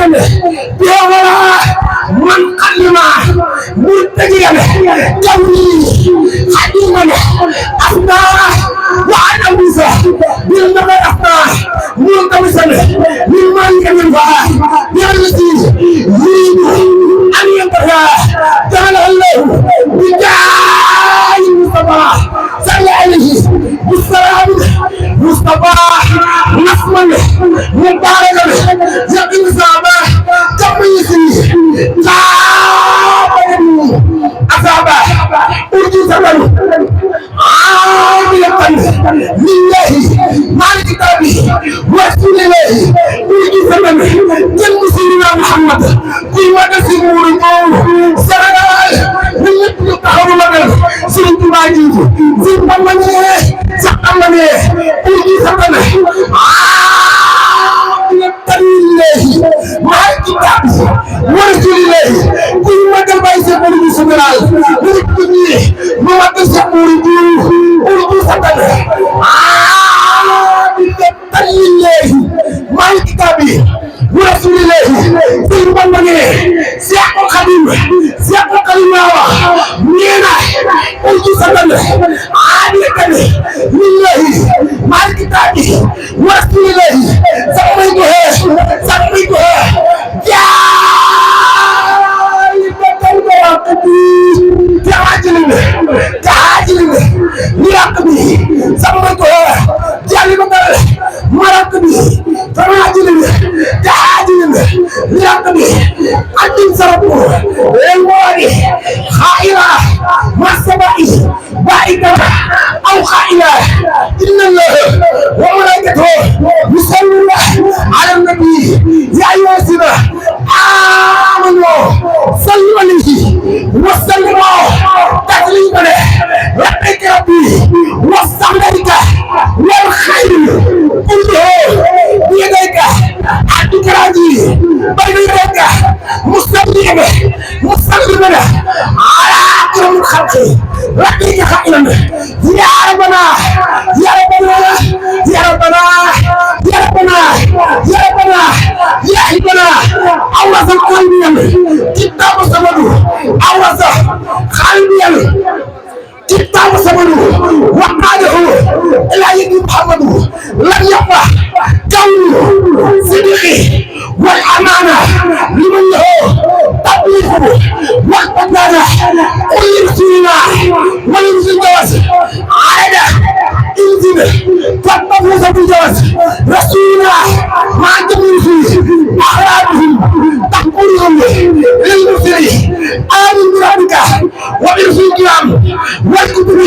تجينا بيولا من قلما مرتجينا جوني حديمنا أفنا وأنا وزا بالنبي أفنا مرتوزنا بالمالك من فاه بالذي يريد أن ينتهى تعالى الله بجاه المصطفى صلى عليه بالسلام مصطفى نصما مباركا يقين صعبا كميسي كابرني أصابا أرجو سبب عاملة لله مع الكتاب ورسول الله أرجو سبب جل سيدنا محمد كل ما تسمور القول سرنا من يبلغ تحول مدر سيد باجي سيد بمني سقمني أرجو سبب لله مع الكتاب ورسول الله كل ما تبعي سبب سبرال ورسول ما تسمور القول أرجو سبب لله مع الكتاب ورسول الله سيد بمني سياق القديم سياق القديم مينا أرجو سبب عادة لله مع الكتاب ورسول الله سميتها يا تعاجل لرقبه سميتها جالبة مرقبه تعاجل لرقبه قد سرقوه الموالي خائرة والسماء بائدة أو خائرة إن الله وملائكته يصلون على النبي يا أيها الذين آمنوا صلوا عليه وسلموا تسليما لبيك ربي وسعديك والخير كله بيديك عبدك راضي بين يديك مسلما على أكرم الخلق لبيك خائرا يا ربنا يا ربنا يا ربنا يا ربنا يا ربنا يا حبنا أوصى قلبي كتاب سمدو أوصى قلبي كتاب سمدو وقاده إلى يد محمد لم يبقى كونه صدقه والأمانة لمن له تبليغه والقدانة ويرسلنا ويرسل جواز عادة انزل فاتفوز بالجواز رسولنا مع جميله أخلاقهم تقولهم للمرسلين آمن بربك وبرسول الكرام والكتب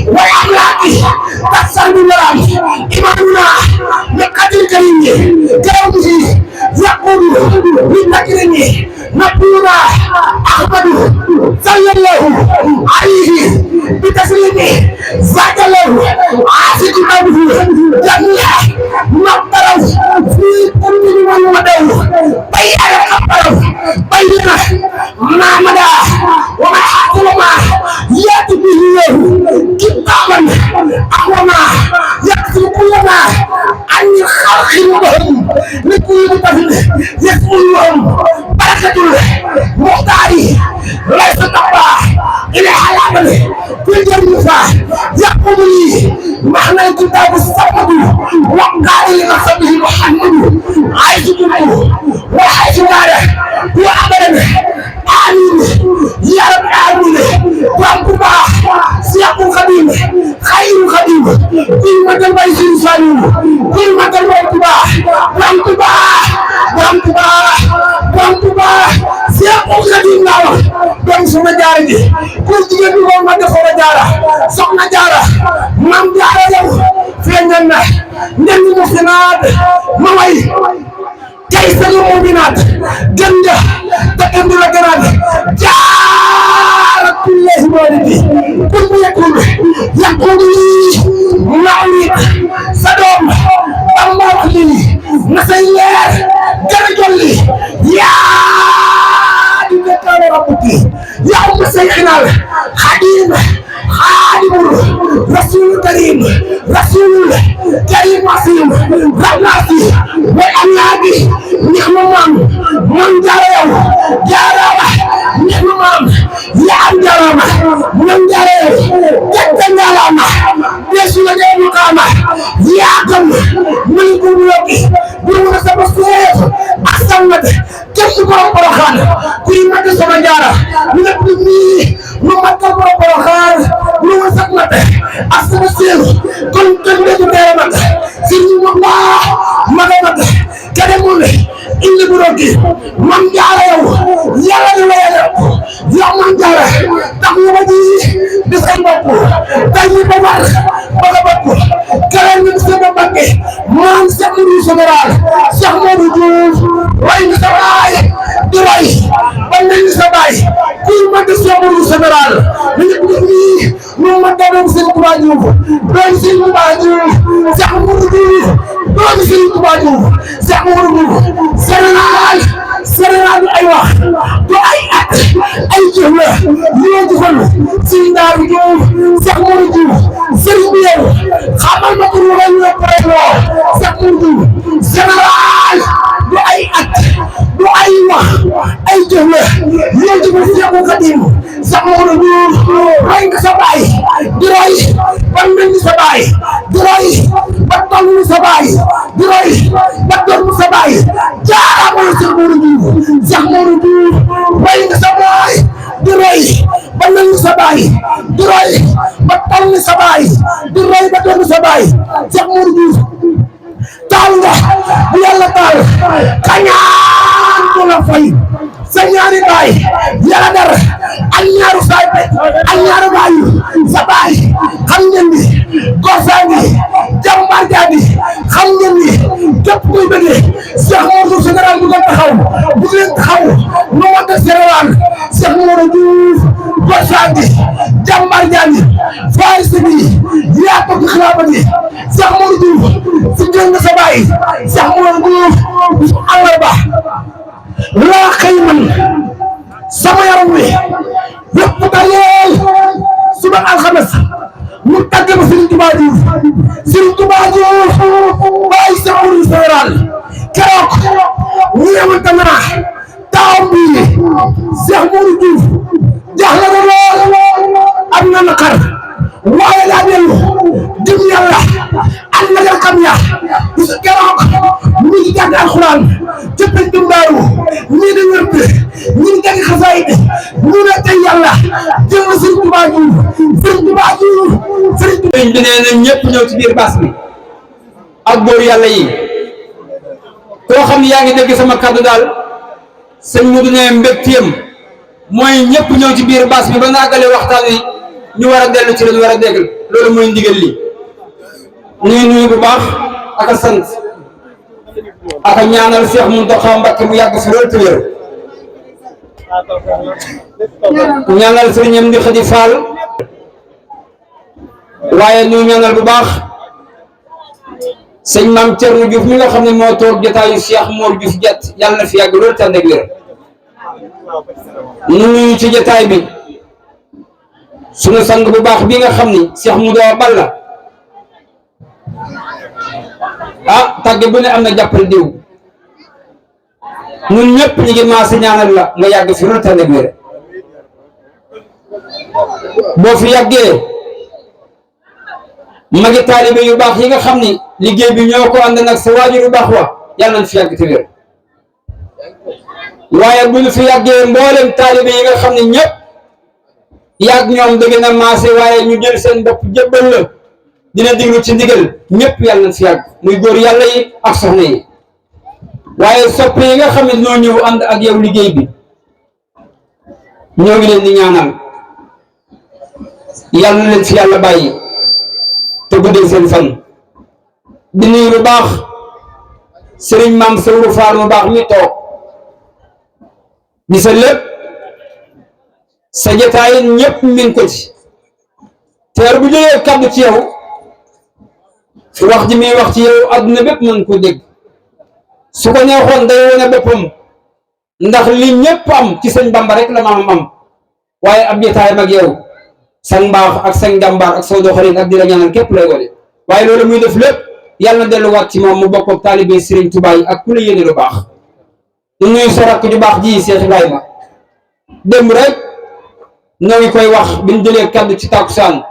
والأخلاق تسر بالمرام إمامنا بقدر الكريم كرمه يقول بالذكر نبينا أحمد صلى الله عليه بتسليمه زاد له عاشق قلبه جميع مقدره في كل من ودوه بين قبره بين ما مدى وما حصل ما يأتي به له كتابا أقوما يكتب كل ما عن الخلق المهم لكل متفق يسألهم بركة المختار ليس تقوى إلى حلال في جنة يقول لي معنى الكتاب الصمد وقال لنصبه محمد عايز منه وحيث داره هو أبدا آمين يا رب آمين وانكما سياق القديم خير القديم كلمة البيت الإنساني كلمة البيت وانكما سياق القديم نعم دون سنة جاري كل جيد يقول ما دخل جارة سقنا جارة مام جارة يوم في الجنة نمي مسلمات موي كيف المؤمنات جنة تكمل جنات جارة كل والدي كل يقول لي معليك صدوم أمر لي نسير جرجل لي يا دكتور ربك يا أم سيدنا خادم رسول كريم رسول كريم عظيم رماتي والأملاك نعم mat kenn du borom Poroxaan kuy mat sama jaara ñu nekk nii lu matal borom Poroxaan lu ma sax mat ak sama séeru kon kenn du dee mat sëriñ moom laa maga mat kade mu ne indi bu rogi man jaara yow yàlla di wayal yow man jaara tax ñu ma ji di sa bopp tay ñu ba war baga bopp kare ñu sama bagge man Cheikh Modou général Cheikh Modou Diouf way ni sa baay di way bañ nañ sa baay kuy ma di Cheikh Modou général ñu ngi nii ñu ma doon Serigne Touba Diouf doon Serigne Touba Diouf Cheikh Modou Diouf doon Serigne Touba Diouf Cheikh Modou Diouf général ay wax do ay at ay jëf la ñoo jëfal Serigne Darou Diouf Cheikh Modou Diouf Serigne bi yow xamal ma ko lu lay ñu pare loo Cheikh Modou Diouf général do ay at do ay wax ay jëf la ñoo jëfal Cheikh Khadim Cheikh Modou Diouf roy nga sa baay di roy ba mel ni sa baay di roy ba toll ni sa baay di roy ba doon sa baay jaaraama Cheikh Modou Diouf Cheikh Modou Diouf roy nga sa baay di roy ba mel ni sa baay di roy ba toll ni sa baay di roy ba doon sa baay Cheikh Modou Diouf taal nga bu yàlla taal kañaan du la fay sa ñaari baay yàlla dara ak ñaaru saay ak ñaaru baayu sa baay xam ngeen ni gorsaa ngi jàmbaar jaa ngi xam ngeen ni képp kuy bëggee Cheikh Modou général bu ngeen taxaw nu ma de général Cheikh Modou Diouf gorsaa ngi jàmbaar jaa ngi faay si bi yaa ko xalaaba ni Cheikh Modou Diouf si jël nga sa baay Cheikh Modou Diouf àllarba laa xëy man sama yaram wi yëpp daal suba alxames mu tàgg ma Serigne Touba Diouf Serigne Touba Diouf bàyyi Cheikh Modou général keroog ñeewante naa taawam bii Cheikh Modou Diouf jaaxle na lool am na naqar waaye daa dellu jëm yàlla ak nagal xam ya bisu keroog mu ngi jàng alxuraan ca pencum Daaru ñii di wërd ñii di jàng xasaayid ñu ne tey yàlla jël na Serigne Touba Diouf Serigne Touba Diouf Serigne Touba bi nee na ñëpp ñëw ci biir baas bi ak góor yàlla yi koo xam ne yaa ngi dégg sama kàddu daal sëñ Modou ne mbégteem mooy ñëpp ñëw ci biir baas bi ba naagale waxtaan wi ñu war a dellu ci lañu war a dégg loolu mooy ndigal li ñuy nuyu bu baax ak a sant ak a ñaanal Cheikh Mountakha Mbacké mu yàgg fi loolu te wér ñaanal sëriñam di Xadi Fall waaye ñu ñaanal bu baax sëñ Maam Thierno Diouf mi nga xam ne moo toog jotaayu Cheikh Mor Diouf Diatt yàlla na fi yàgg loolu te ànd ak wér ñu nuyu ci jotaay bi sunu sang bu baax bi nga xam ni Cheikh Moudou Balla tàgge bu ne am na jàppal diw ñun ñëpp ñu ngi maase ñaanal la nga yàgg fi loolu te ànd ak wér boo fi yàggee magi taalibe yu baax yi nga xam ni liggéey bi ñoo ko ànd nag sa waajur yu baax wa yàlla nañ fi yàgg te wér waaye bu ñu fi yàggee mboolem taalibe yi nga xam ne ñëpp yàgg ñoom dëgg na maase waaye ñu jël seen bopp jébbal la dina diglu ci ndigal ñëpp yàlla nañ fi yàgg muy góor yàlla yi ak soxna yi waaye soppe yi nga xam ne ñoo ñëw ànd ak yow liggéey bi ñoo ngi leen di ñaanal yàlla na leen fi yàlla bàyyi te guddee seen fan di nuyu lu baax sëriñ Maam Sawru Faal mu baax mi toog di sa lépp sa jotaay ñëpp min ko ci teer bu jógee kàddu ci yow fi wax ji muy wax ci yow adduna bépp mën ko dégg su ko neexoon day wane boppam ndax li ñëpp am ci sëñ Bamba rek la maamam am waaye ab jotaay mag yow sang mbaax ak sang jàmbaar ak soo doxalin ak di la ñaanal képp lay wone waaye loolu muy def lépp yàlla na delluwaat ci moom mu bokk ak taalibe Serigne Touba yi ak ku la yéene lu baax ñu nuyu sa rakk ju baax ji Cheikh Ibrahima démb rek ñoo ngi koy wax bi ñu jëlee kaddu ci tàkkusaan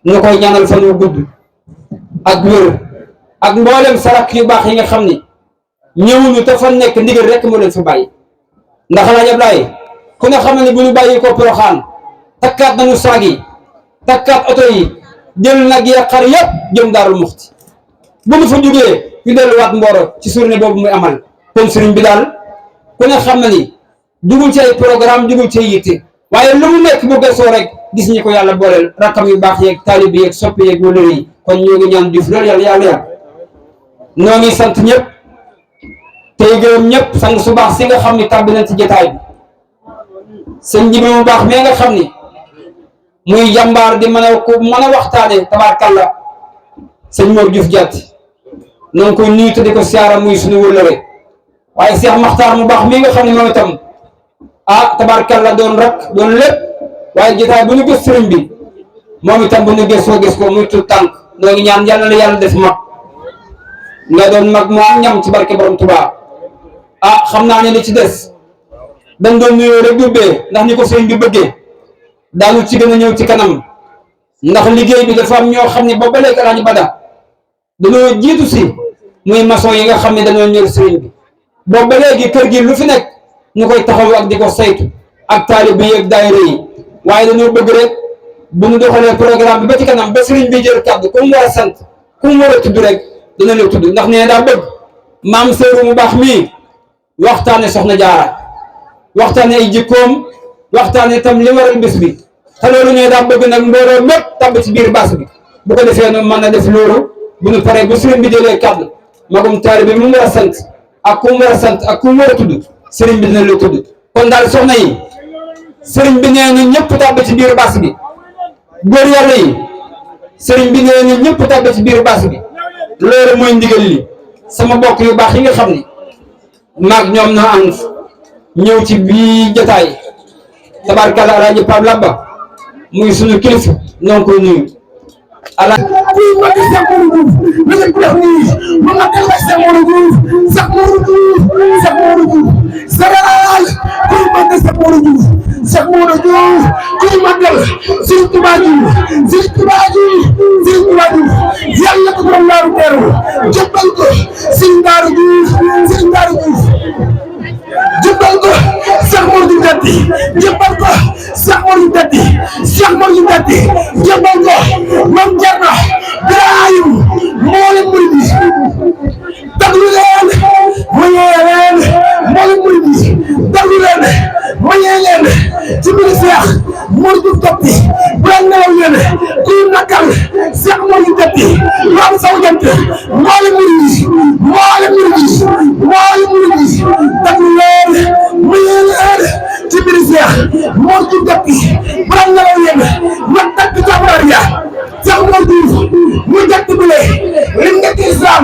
ñu koy ñaanal fan wu gudd ak wér ak mboolem sa rakk yu baax yi nga xam ni ñëwuñu te fa nekk ndigal rek moo leen fi bàyyi ndax Alaaji Ablaay ku ne xam ne bu ñu bàyyi ko Poroxaan takkaat nañu saag yi takkaat oto yi jël nag ya xar yëpp jëm Daaru Muxti bu ñu fa jógee ñu delluwaat Mboro ci journée boobu muy amal kon sëriñ bi daal ku ne xam na ni jugul ci ay programme jugul ci ay yitte waaye lu mu nekk bu gëstoo rek gis ñi ko yàlla booleel rakkam yu baax yeeg taalibe yeeg soppi yeeg wala yi kon ñoo ngi ñaan Diouf loolu yàlla noo ngi sant ñëpp tey gërëm ñëpp sang su baax si nga xam ni tàbbi nañ ci jotaay bi sëñ ji mu baax mais nga xam ni muy jàmbaar di mën a waxtaane tabaarkàlla sëñ Mor Diouf Diatty noo ngi koy nuyu te di ko siyaara muy suñu wëllëre waaye Cheikh Makhtar mu baax mi nga xam ne moom itam tabaarkàlla doon rak doon lépp waaye jotaay bu ñu gis sëriñ bi moom itam bu ñu gis ko muy tuut tànk noo ngi ñaan yàlla na yàlla def mag nga doon mag moo am ñam ci barke borom Tuubaa xam naa ne li ci des dañ doon nuyoo rek dubbee ndax ni ko sëriñ bi bëggee daanu ci gën a ñëw ci kanam ndax liggéey bi dafa am ñoo xam ne ba léegi Alaaji Bada dañoo jiitu si muy maçon yi nga xam ne dañoo ñëw sëriñ bi boobu ba léegi kër gi lu fi nekk ñu koy taxaw ak di ko saytu ak taalibe yi ak daayira yi waaye dañoo bëgg rek bu ñu doxalee programme bi ba ci kanam ba sëriñ bi jël kàddu ku mu war a sant ku mu war a tudd rek dana la tudd ndax nee daa bëgg maam Seeru mu baax mii waxtaane soxna Jaara waxtaane ay jikkoom waxtaane itam li waral bés bi te loolu nee daa bëgg nag mbooloo mépp tabb ci biir baas bi bu ko defee nu mën a def loolu bu ñu paree bu sëriñ bi jëlee kàddu magum taalibe bi mu war a sant ak ku mu war a sant ak ku mu war a tudd sëriñ bi dina la tudd kon daal soxna yi sëriñ bi nee na ñëpp tabb ci biir baas bi góor yàlla yi sëriñ bi nee na ñëpp tabb ci biir baas bi loolu mooy ndigal li sama bokk yu baax yi nga xam ni maag ñoom na ànd ñëw ci bii jotaay tabaarkalla Alaaji Pape Labba muy sunu kilifa ñoo ngi koy nuyu ala kuy mag Cheikh Modou Diouf na ngeen ko def nii mu mag Cheikh Modou Diouf Cheikh Modou Diouf Cheikh Modou Diouf Sénégal kuy mag Cheikh Modou Diouf Cheikh Modou Diouf kuy magal Serigne Touba Diouf Serigne Touba Diouf Serigne Touba Diouf yàlla ko borom laaru teeru jëbbal ko Serigne Darou Diouf Serigne Darou Diouf jëbbal ko Cheikh Modou Diatty jëbbal ko Cheikh Modou Diatty Cheikh Modou Diatty jëbbal ko Mame Thierno Birahim mboolem murid yi déglu leen ma ñëwee leen mboolem murid yi déglu leen ma ñëwee leen ci biir Cheikh Modou Diatty bu leen nelaw yéen kuy nakal Cheikh Modou Diatty Mame Sow Diant mboolem murid yi mboolem murid yi mboolem murid yi déglu leen ma ñëwee leen ci biir Cheikh Modou Diatty bu leen nelaw yéen ma takk jàmbaar ya Cheikh Modou Diouf mu jàtt bile lim nga ci islam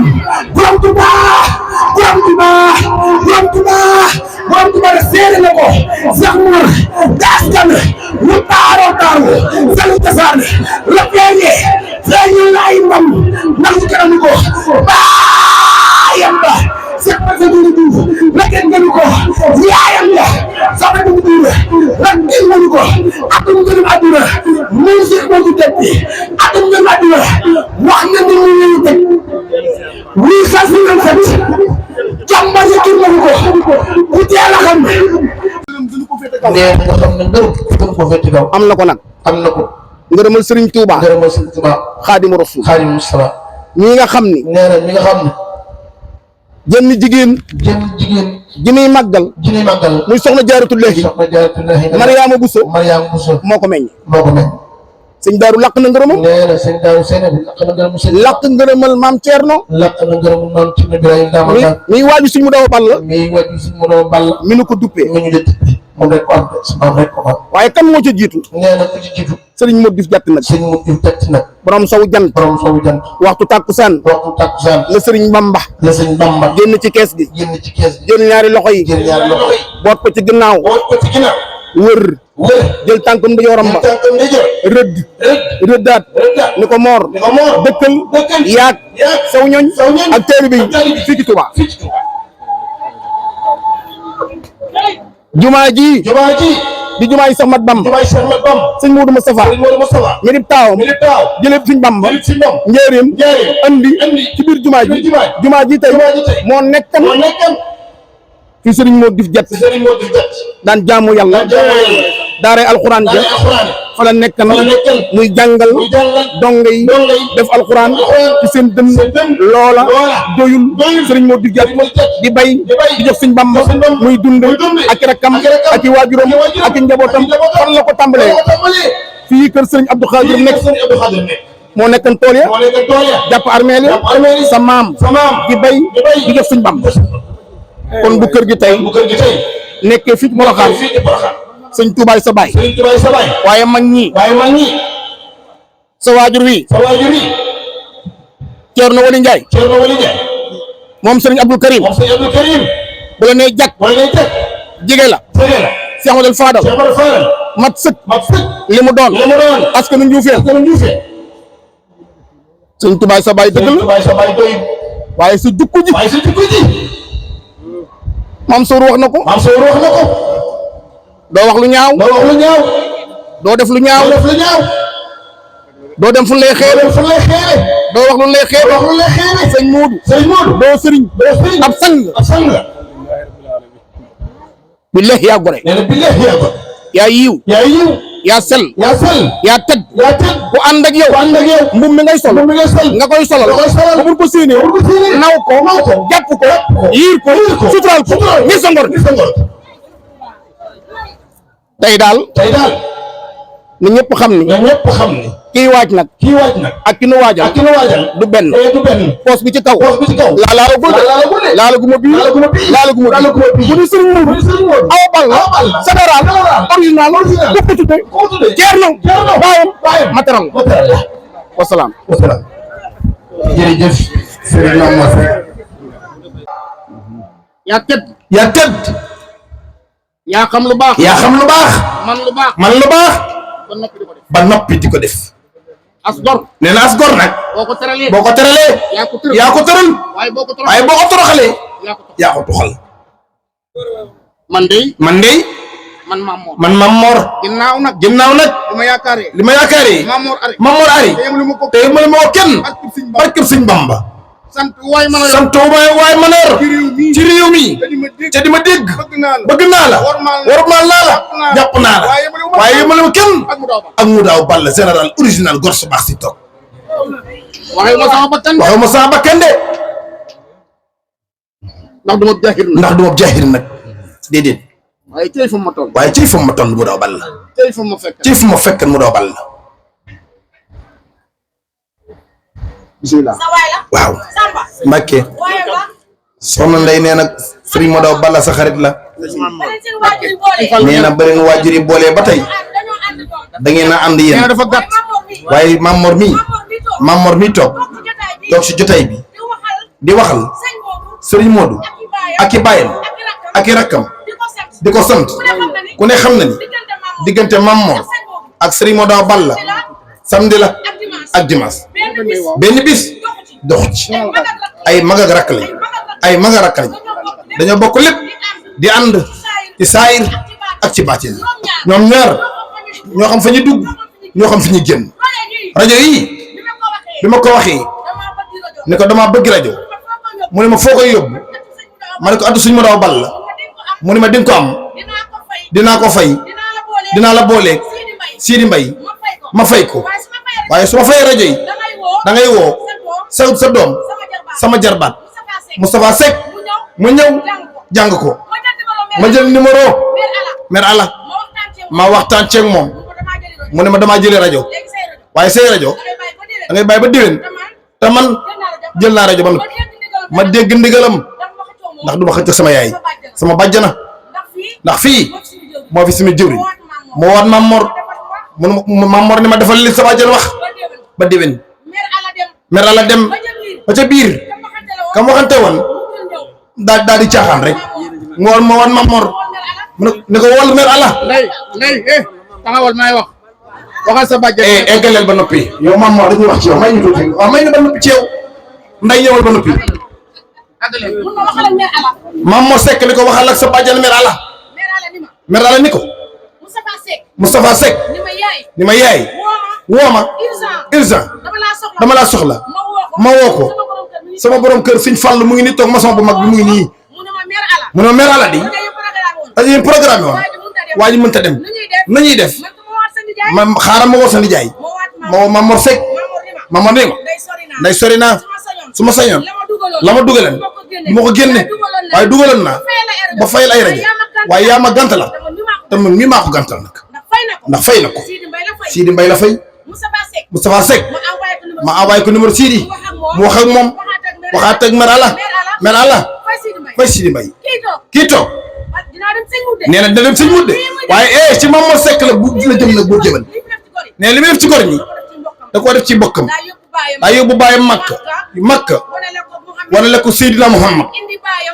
borom Tuuba borom Tuuba borom Tuuba borom Tuuba de seede na ko Cheikh Mor daas kan mu taaroo taaru salu tasaan la feeñee feeñee la ay mbam ndax ñu kanam ko baayam ba Cheikh Modou Diouf la kenn gënu ko yaayam la soxna bu Diouf la kenn gënu ko atum gënu àdduna muy Cheikh Modou Diatty atum gënu àdduna wax na ni mu ñu teg wii sax fi nga set jàmbar yi tur nañu ko bu teel a xam nee nga xam ne ngërëm gën ko fetti kaw am na ko nag am na ko ngërëmal Sëriñ Tuuba ngërëmal Sëriñ Tuuba Xaadimu Rasuul Xaadimu Mustafa ñi nga xam ni nee na ñi nga xam ne jënn jigéen ji muy màggal muy soxna Jaaratullaahi Mariama Bousso moo ko meññ sëñ Daaru làq na ngërëmam nee na sëñ Daaru Seynabu làq ngërëmal Maam Ceerno làq na ngërëmal Maam Ceerno Ibrahima mi waaju suñ mu daw ball mi nu ko duppee moom rek ko am moom rek ko am waaye kan moo ca jiitu nee na ku ci jiitu sëriñ Modou Diouf Diatty nag sëriñ Modou Diouf Diatty nag borom sowu jant waxtu tàkkusaan la sëriñ Bamba génn ci kees gi jël ñaari loxo yi boot ko ci ginnaaw wër jël tànkam di yoram ba rëddaat ni ko moor dëkkal yaag saw ñooñ ak taalibe yi fii ci Touba jumaa ji di jumaay Cheikh Mat Bamba sëñ Modou Moustapha mi dib taawam jëlee sëñ Bamba njëriñ andi ci biir jumaa ji tey moo nekkan fi sëriñ moo dif jat daan jaamu yàlla daaray alxuraan ja fa la nekkan muy jàngal donga yi def alxuraan ci seen dënn loola doyul sëriñ moo dif jat di bay di jox sëñ Bamba muy dund ak rakkam ak i waajuram ak i njabootam fan la ko tàmbalee fii kër sëriñ Abdou Khadir nekk moo nekkan tool ya jàpp armeel ya sa maam di bay di jox sëñ Bamba kon bu kër gi tey nekkee fii ci Porokhane sëñ Touba sa baay waaye mag ñi sa waajur wi Ceerno Wali Njaay moom sëriñ Abdou Karim bu la nee jàkk jige la Cheikh Amadou Fadal mat sëkk li mu doon parce que nu njuufeen sëñ Touba sa baay dëgg la waaye sa jukku ji maam Sow wax na ko doo wax lu ñaaw doo def lu ñaaw doo dem fu lay xeere doo wax lu lay xeere sëñ Moodu doo sëriñ ab sang billahi yaa gore yaa yiw yaa sel yaa tedd ku ànd ak yow mbub mi ngay sol nga koy solal ba bur ko séenee naw ko jàpp ko yiir ko suturaal ko ngir sa ngor tey daal ni ñëpp xam ni kii waaj nag ak ki nu waajal du benn poos bi ci kaw laalaguma bii bu di sëriñ Moodu aw bal la général original bu ko tudde Ceerno baayam matériel wasalaam jërëjëf sëriñ Mamadou Seck yaa tëdd yaa xam lu baax man lu baax ba noppi di ko def asgor nee na asgor nag boo ko teralee yaa ko tëral waaye boo ko toroxalee yaa ko tuxal man Mamor ginnaaw nag li ma yaakaaree Mamor Ari te yemale ma ko kenn barkeb sëñ Bamba sant waay mëneer ci réew mi te di ma dégg bëgg naa la wormaal naa la jàpp naa la waaye yemale ma kenn ak mu daaw Balla général original gor su baax si toog waxee ma sama bakkan de ndax du ma jaahir nag déedéet waaye cey fa ma toll mu daaw Balla cey fu ma fekkan mu daaw Balla bismillah waaw Mbàkke soxna Ndey nee na sëriñ Modou Balla sa xarit la nee na bëri nga waajur yi boole ba tey da ngeen a ànd yéen dafa gàtt waaye Mamor mi toog si jotaay bi di waxal sëriñ Modou ak i baayam ak i rakkam di ko sant ku ne xam na ni diggante Mamor ak sëriñ Modou Balla samedi la ak dimanche benn bis dox ci ay mag ak rakk lañ dañoo bokk lépp di ànd ci saayir ak ci baatin ñoom ñaar ñoo xam fa ñu dugg ñoo xam fi ñu génn rajo yi bi ma ko waxee ne ko dama bëgg rajo mu ne ma foo koy yóbbu ma ne ko addu suñ ma daaw bal la mu ne ma dinga ko am dinaa ko fay dinaa la booleeg Sidi Mbay ma fay ko waaye su ma fayee rajo yi da ngay woo sa doom sama jarbaat Moustapha Seck mu ñëw jàng ko ma jël numéro mère Alla ma waxtaan ceeg moom mu ne ma damaa jëlee rajo waaye say rajo da ngay bàyyi ba déwén te man jël naa rajo ba noppi ma dégg ndigalam ndax du ma xëcc sama yaay sama bàjjana ndax fii moo fi suñu jëwriñ moo waat Mamor ni ma defal li sama bàjjan wax ba déwén mer Alla dem ba ca biir kam waxante woon daal di caaxaan rek moo waat Mamor mu ne ko wol mer Alla ndey taxawal may wax waxal sa bàjjan eggaleel ba noppi yow Mamor dañuy wax ci yow may ñu tuuti waaw may ñu ba noppi ci yow nday ñëwal ba noppi Mamor Seck ni ko waxal ak sa bàjjan mer Alla ni ko Moustapha Seck ni ma yaay wooma urgent dama laa soxla ma woo ko sama borom kër Sëñ Fall mu ngi nii toog maçon bu mag bi mu ngi nii mu ne mer ala di dañuy programme woon waa ji mënta dem nañuy def ma xaaral ma woo sa nijaay ma woo Mamor Seck Mamor ni ma nday sori naa su ma sañoon la ma dugaleen du ma ko génne waaye dugaloon naa ba fayal ay rajo waaye yaa ma gàntal la te man mii maa ko gàntal nag ndax fay na ko Sidi Mbaye la fay Moustapha Seck ma envoyé ko numéro Sidi mu wax ak moom waxaat ak mer ala fay Sidi Mbaye kii toog nee na dina dem sëñ Mudde waaye ci Mamor Seck la bu la jëm nag boo jëmal nee li muy def ci gor ñi da koo def ci bokkam daa yóbbu baayam Makka wane la ko Seydina Muhammad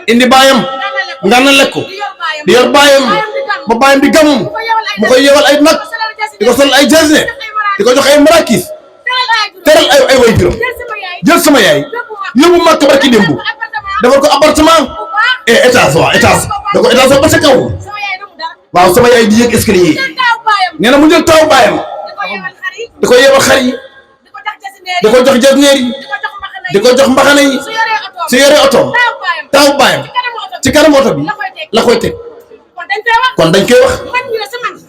indi baayam nga na lekk di yor baayam ba baayam di gàmm mu koy yewal ay nag di ko sol ay jasne di ko jox ay marakis teral ay way juróom jël sama yaay yóbbu Makka barki démb defal ko appartement étage da ko étage ba ca kaw waaw sama yaay di yëg escalier yi nee na mu jël taw baayam di ko yewal xar yi di ko jox jasneer yi di ko jox mbaxane yi su yoree oto taw baayam ci kanam oto bi la koy teg kon dañ koy wax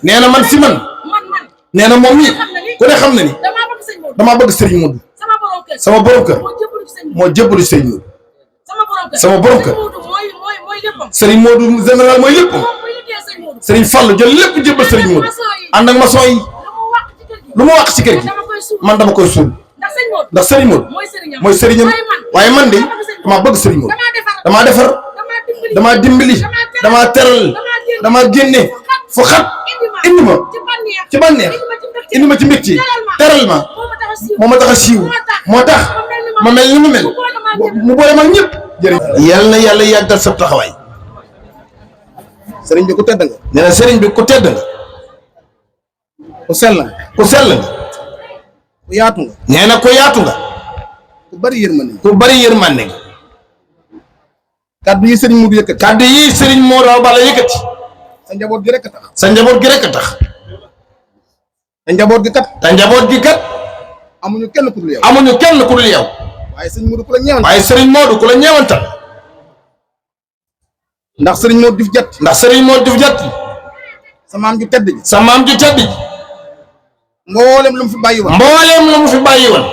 nee na man si man nee na moom mi ku ne xam na ni damaa bëgg Serigne Modou sama borom kër moo jébbalu Serigne Modou sama borom kër Serigne Modou général mooy lépp Serigne Fall jël lépp jébbal Serigne Modou ànd ak maçon yi lu ma wax ci kër gi man dama koy suul ndax Serigne Modou mooy Serigne waaye man de damaa bëgg Serigne Modou damaa defar damaa dimbali damaa teral damaa génne fu xat indi ma ci bànneex indi ma ci mbégte teral ma moo ma tax a siiw moo tax ma mel ni mu mel mu boole ma ñëpp jërëjëf yal na yàlla yàggal sa taxawaay sëriñ bi ku tedd nga nee na sëriñ bi ku tedd nga ku sell nga ku yaatu nga nee na ku yaatu nga ku bari yërmande nga kaddu yi sëriñ Modou yëkkati kaddu yi sëriñ Modou Balla yëkkati sa njaboot gi rek a tax sa njaboot gi rek a tax te njaboot gi kat amuñu kenn ku dul yow waaye sëriñ Modou ku la ñeewantal ndax sëriñ Modou Diouf jat sa maam ju tedd ji mboolem lu mu fi bàyyi woon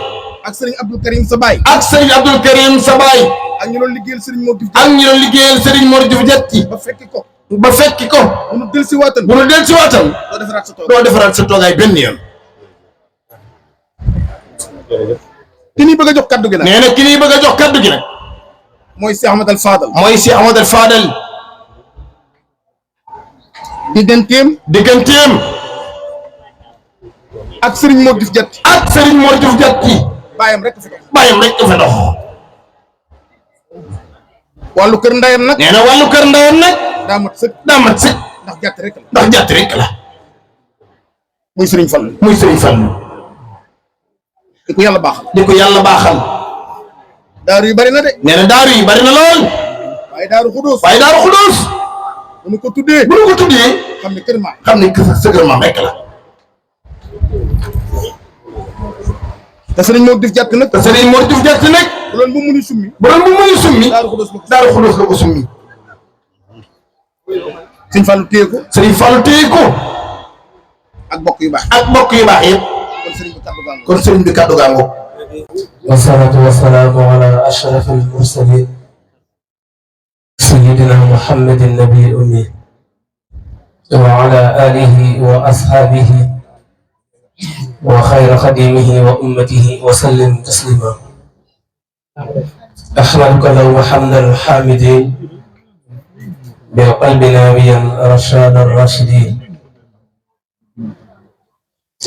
ak sëriñ Abdou Karim sa baay ak ñu doon liggéeyal sëriñ Modou Diouf jat ba fekki ko bu nu dellusiwaatal doo defaraat sa toogaay benn yoon ki ñuy bëgg a jox kaddu gi nag nee na ki ñuy bëgg a jox kaddu gi nag mooy Cheikh Ahmad al Fadal digganteem ak Serigne Modou Diouf Diatty bàyyam rek fa dox wàllu kër ndayam nag nee na wàllu kër ndayam nag daa mat sëkk ndax Diatty rek la muy Serigne Fall di ko yàlla baaxal daaru yi bari na de nee na daaru yi bari na lool waaye daaru xudóos bu nu ko tuddee xam ne kër maam rek la te Serigne Modou Diouf Diatty nag bu doon bu mënu summi daaru xudóos la ko summi Serigne Fallou téye ko ak bokk yu baax yëpp kon sëriñ bi kaddu gaa ngoog wasalaatu wasalaamu ala ashraf almursalin sayidina muhammadin nabi ummi wa ala alihi wa ashabihi wa xayra xadimihi wa ummatihi wa sallim taslima ahmaduka law hamdal hamidin bi qalbi nawiyan rashad arrashidin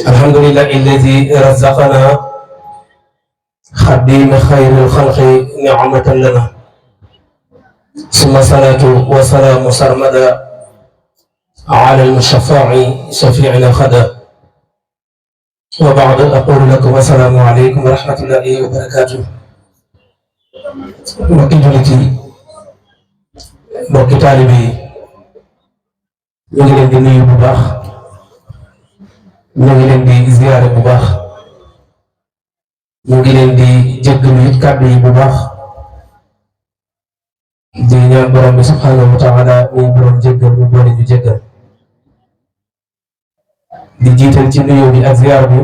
الحمد لله الذي رزقنا خديم خير الخلق نعمة لنا ثم صلاة وسلام سرمدا على المشفع شفيعنا خدا وبعد أقول لكم السلام عليكم ورحمة الله وبركاته mbokki jullit yi mbokki taalibe yi ñu ngi leen di nuyu bu baax ñu ngi leen di ziyaare bu baax ñu ngi leen di jéggalu it kàddu yi bu baax di ñaan borom bi subhanahu wa taala muy borom jéggal mu boole ñu jéggal di jiital ci nuyoo bi ak ziyaar bi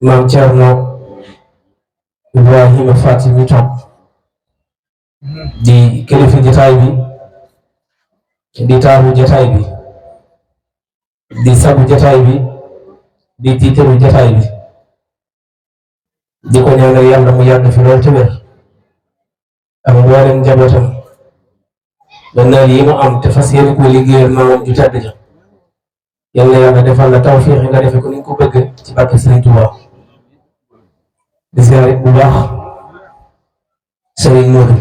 maam Thierno Ibrahima Fati mi toog di kilifa jotaay bi di taaru jotaay bi di sabu jotaay bi di tiitaru jotaay bi di ko ñaanal yàlla mu yàgg fi lool te wér ak mboolem njabootam ba naal yi mu am te fas yéene ko liggéeyal maamam ju tedd ja yàlla yàlla defal la tawfiix nga defe ko ni nga ko bëgg ci barke Sëriñ Tuubaa di ziyaare bu baax Sëriñ Moodu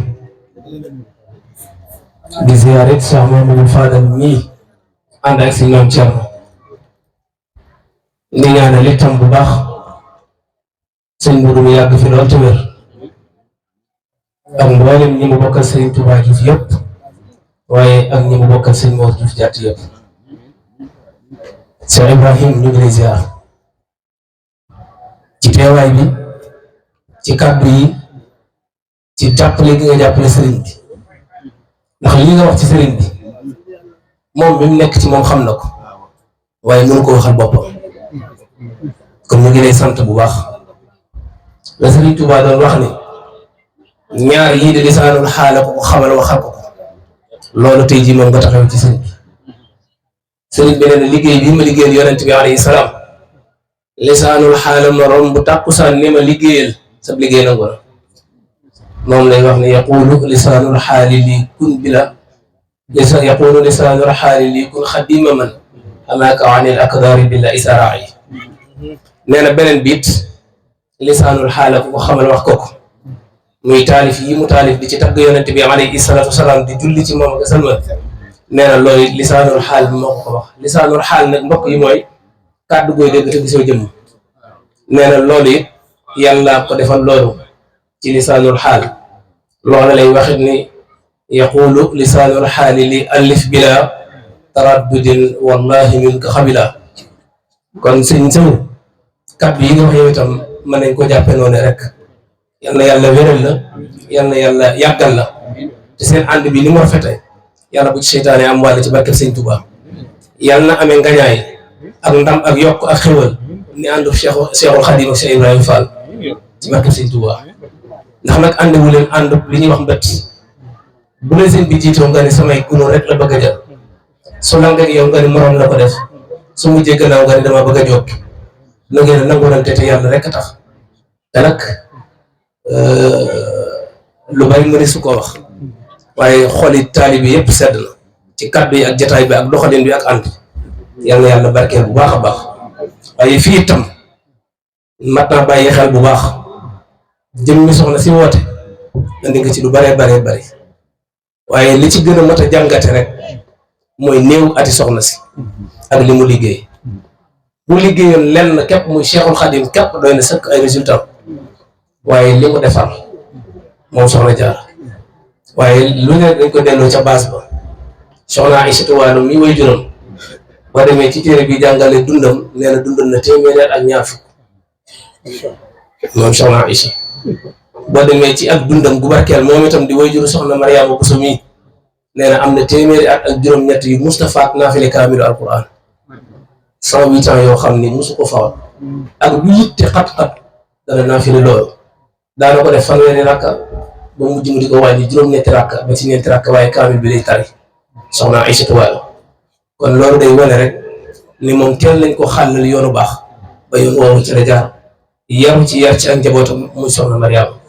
di ziyaare Cheikh Mamadou Fadal mii ànd ak si ñoom Thierno di ñaanal itam bu baax sëñ Moodu mu yàgg fi lool te wér ak mboolem ñi mu bokkal Sëriñ Tuubaa Juuf yëpp waaye ak ñi mu bokkal sëñ Mor Juuf Jàtt yëpp Cheikh Ibrahim ñu ngi lay ziar ci teewaay bi ci kàddu yi ci jàppale gi nga jàppale sëriñ bi ndax li nga wax ci sëriñ bi moom mi mu nekk ci moom xam na ko waaye mënu ko waxal boppam kon ñu ngi lay sant bu baax la Sëriñ Tuubaa doon wax ni ñaar yii de lisaanul xaala ko xamal waxal ko loolu tey jii moom nga taxaw ci sëriñ bi sëriñ bi nee na liggéey bi ma liggéeyal yonent bi alayhi salaam lisaanul xaala ma romb bu tàkkusaan ni ma liggéeyal sab liggéey nangu na moom lay wax ne yaqulu lisaanul xaali lii kun bila yaqulu lisaanul xaali lii kun xadima man amaaka anil akdaari bila isaraa yi nee na beneen biit lisaanul xaala ko xamal wax ko muy taalif yi mu taalif di ci tagg yonent bi alayhi salaatu wasalaam di julli ci moom ak salma nee na loolu lisaanul xaal bi moo ko wax lisaanul xaal nag mbokk yi mooy kàddu gooy dégg te gisoo jëmm nee na loolu it yàlla ko defal loolu ci lisaanul xaal loola lay waxit ni yaqulu lisaanul xaali li alif bila taraddudin wallahi min ka xabila kon sëñ sëw kàddu yi nga wax yow itam mën nañ ko jàppe noonu rek yal na yàlla wéral la yal na yàlla yàggal la te seen ànd bi ni mu rafete yàlla bu ci seytaane am wàll ci barkeb sëñ Tuubaa yal na amee ngañaay ak ndam ak yokk ak xéwal ni àndu Cheikhul Khadim ak Cheikh Ibrahima Fall ci barkeb sëñ Tuubaa ndax nag ànd wu leen ànd li ñuy wax mbët bu la seen bi jiitoo nga ni samay gunóor rek la bëgg a jël su la nga yow nga ni moroom la ko def su mujjee gannaaw nga ni dama bëgg a jóg na ngeen nangurante te yàlla rek a tax te nag lu bari nga ni su ko wax waaye xoli taalibi yëpp sedd na ci kàddu yi ak jataay bi ak doxalin bi ak ànd yal na yàlla barkeel bu baax a baax waaye fii itam mat naa bàyyi xel bu baax jëm mi soxna si woote andi nga ci lu baree bari waaye li ci gën a mat a jàngate rek mooy néew ati soxna si ak li mu liggéey bu liggéeyoon lenn képp muy Cheikhul Khadim képp doy na sëkk ay résultat waaye li mu defar moom soxna Jaara waaye lu ne dañ ko delloo ca base ba soxna Aïssatou Walo mi way juróom boo demee ci téere bi jàngale dundam nee na dundal na téeméer ak ñaar fukk moom soxna Aïssa boo demee ci ak dundam gu barkeel moom itam di way juru soxna Mariama Bousso mi nee na am na téeméeri at ak juróom-ñett yu Moustapha ak naafile kaamilu alquran 108 ans yoo xam ni mosu ko fawat ak lu yitte xat-xat dana naafile loolu daana ko def fanweeri rakka ba mujj mu di ko wàññi juróom-ñetti rakka ba ci ñeenti rakka waaye kaamil bi day tari soxna Aïssatou Walo kon loolu day wane rek ni moom teel lañ ko xàllal yoonu baax ba yoon woowu ci la jaar yaru ci yar ci ak njabootam muy soxna Mariama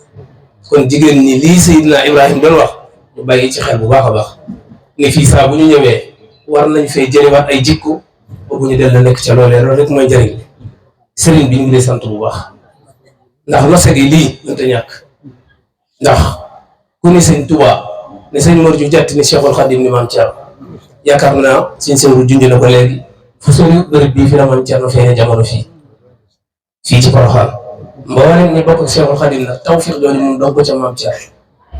kon jigéen ñi lii Seydina Ibrahima doon wax ñu bàyyi ci xel bu baax a baax ne fii saa bu ñu ñëwee war nañ fay jëliwaat ay jikko ba bu ñu del la nekk ca loolee loolu rek mooy njëriñ sëriñ bi ñu ngi lay sant bu baax ndax nose gi lii mënta ñàkk ndax ku ni sëñ Tuubaa ne sëñ Mor ju jàtt ni Cheikhul Khadim ni maam Thierno yaakaar naa suñ sëwru junj na ko léegi fu sori bërëb bii fi la maam Thierno feeñee jamono fii ci Porokhane mboolem ñi bokk ak Cheikhul Khadim nag tawfiq jooju moom dong ko ca maam Thierno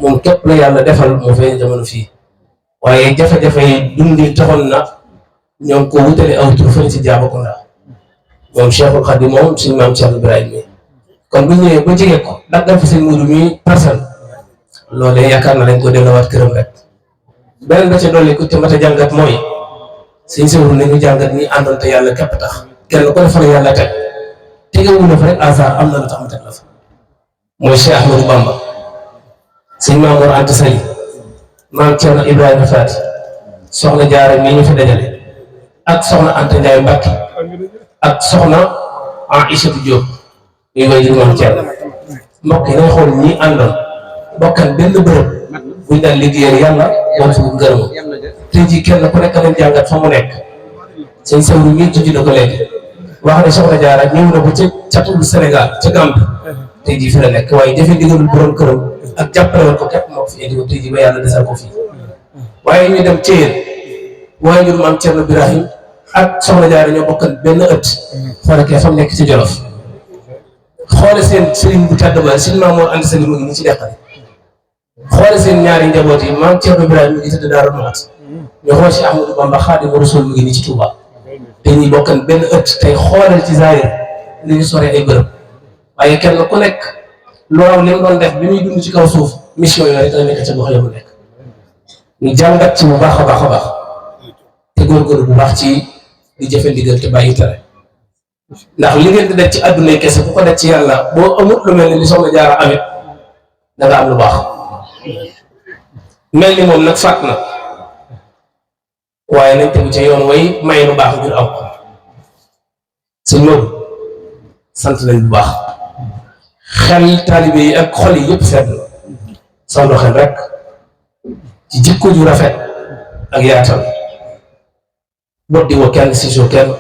moom képp la yàlla defal mu feeñee jamono fii waaye jafe-jafe yi dundi taxoon na ñoom ko wutale aw tur fële ci Jaabakunda moom Cheikhul Khadim moom suñu maam Cheikh Ibrahima mi kon bu ñëwee ba jege ko daggal fi seen mudu mi parcelle loolee yaakaar na dañ ko delloowaat këram rek beneen ba ca dolli ku te mat a jàngat mooy suñ sewru nañu jàngat ñi àndoon te yàlla képp tax kenn ko defal yàlla teg tegewu na fa rek hasard am na lu tax mu teg la fa mooy Cheikh Ahmadou Bamba sëñ Mamour Anta Sali maam Thierno Ibrahima Fati soxna Jaara mii ñu fi dajale ak soxna Anta Ndiaye Mbacke ak soxna Aïchatou Diop ñuy way jur maam Thierno mbokk yi nañ xool ñi àndoon bokkan benn bërëb buñ daan liggéeyal yàlla doon fi ngërëm tey jii kenn ku nekk nañ jàngat fa mu nekk sëñ Sewru mii junj na ko léegi wax ne soxna Jaara ñëw na ba ca catul Sénégal ca Gambie tey jii fi la nekk waaye jëfe ndigalul borom këram ak jàppale woon ko képp moo fi indi ko tey jii ba yàlla desal ko fii waaye ñu dem Thiel waaye ñun maam Thierno Birahim ak soxna Jaara ñoo bokkan benn ëtt xoole kee fam nekk ci Jolof xoole seen sëriñ bu tàdd ba sëriñ Mamour Anta Sali mu ngi nii ci deqale xoole seen ñaari njaboot yi maam Thierno Birahim mu ngi tëdd Daaru Muxti ñu xool si Ahmadou Bamba Xaadimu Rasuul mu ngi nii ci Touba te ñi bokkan benn ëtt tey xoolal ci zaahir ni ñu soree ay bërëb waaye kenn ku nekk loolu li mu doon def bi muy dund ci kaw suuf mission yooyu rek la nekk ca gox ya mu nekk ñu jàngat ci bu baax a baax a baax te góorgóorlu bu baax ci di jëfe ndigal te bàyyi tere ndax li ngeen di def ci àdduna yi kese bu ko def ci yàlla boo amut lu mel ni li soxna Jaara amit da nga am lu baax mel ni moom nag fàtt na waaye nañ tegu ci yoon way may lu baax ngir am ko sëñ Maodo sant nañ bu baax xel taalibe yi ak xol yi yëpp seet na sa doxin rek ci jikko ju rafet ak yaatal bot di woo kenn si kenn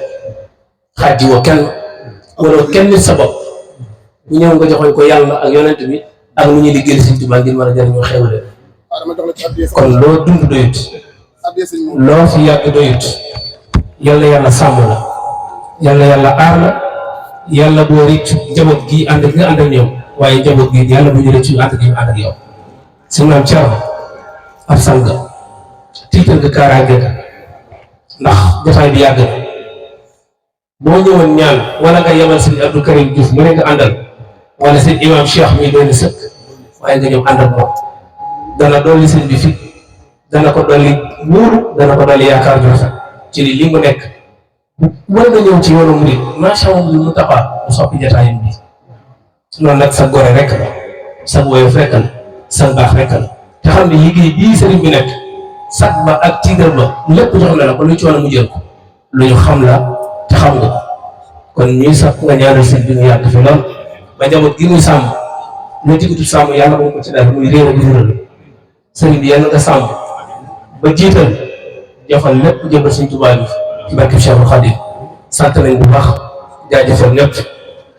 xaaj di woo kenn wala kenn nit sa bopp ñu ñëw nga joxoñ ko yàlla ak yonent bi ak nu ñuy liggéey Sëñ Tuubaa ngir mën a jëriñoo xéwale kon loo dund doyut loo fi yàgg doyut yàlla yàlla sàmm la yàlla aar la yàlla boo rëccu njaboot gi ànd ak nga ànd ak ñoom waaye njaboot gi yàlla bu ñu rëccu ànd ak ñu ànd ak yow si maam Thierno ab sang tiital nga kaaraange ga ndax jotaay bi yàgg na boo ñëwoon ñaan wala nga yemal sëñ Abdou Karim Diouf mu ne nga àndal wala sëñ imam Cheikh mi doon sëkk waaye nga ñëw ànd ak moom dana dolli sëñ bi fit dana ko dolli wóoru dana ko dolli yaakaar ju rafet ci li mu nekk war nga ñëw ci yoonu murid macha allah mu taxaw mu soppi jotaayam bi noonu nag sa gore rek la sa woyof rek la sa baax rek la te xam ne liggéey bii sëriñ bi nekk sag ba ak tiigal ba lépp jox na la ko lu ci war mu jël ko lu ñu xam la te xam nga ko kon ñuy sax nga ñaanal sëñ bi ñu yàgg fi lool ba njaboot gi muy sàmm lu jigutu sàmm yàlla moom ko ci def muy réew di jural sëriñ bi yàlla nga sàmm ba jiital joxal lépp jëbal sëñ Tuubaa bi ci barke Cheikhul Khadim sant nañ bu baax jaajëfal ñëpp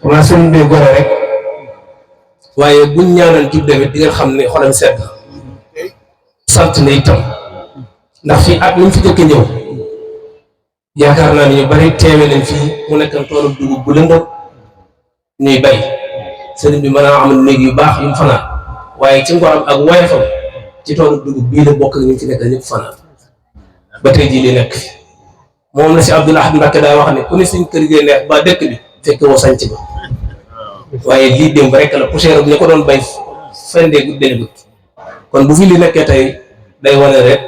xanaa sëriñ bi gore rek waaye buñ ñaanal jub tamit di nga xam ne xolam sedd na sant na itam ndax fii at mi fi jëkk ñëw yaakaar naa ni ñu bari teewe nañ fii mu nekk toolu dugub bu lëndëm ñuy bay sëriñ bi mën a amul néeg yu baax yu mu fanaan waaye ci ngoram ak woyefam ci toolu dugub bii la bokk ak ñu fi nekk ñëpp fanaan ba tey jii li nekk moom la si Abdoul Ahad Mbacké daa wax ne ku ne suñ kër gi neex ba dëkk bi fekk woo sanc ba waaye lii démb rek la poussière bi ñu ko doon bay fendee guddee gut kon bu fi li nekkee tey day wane rek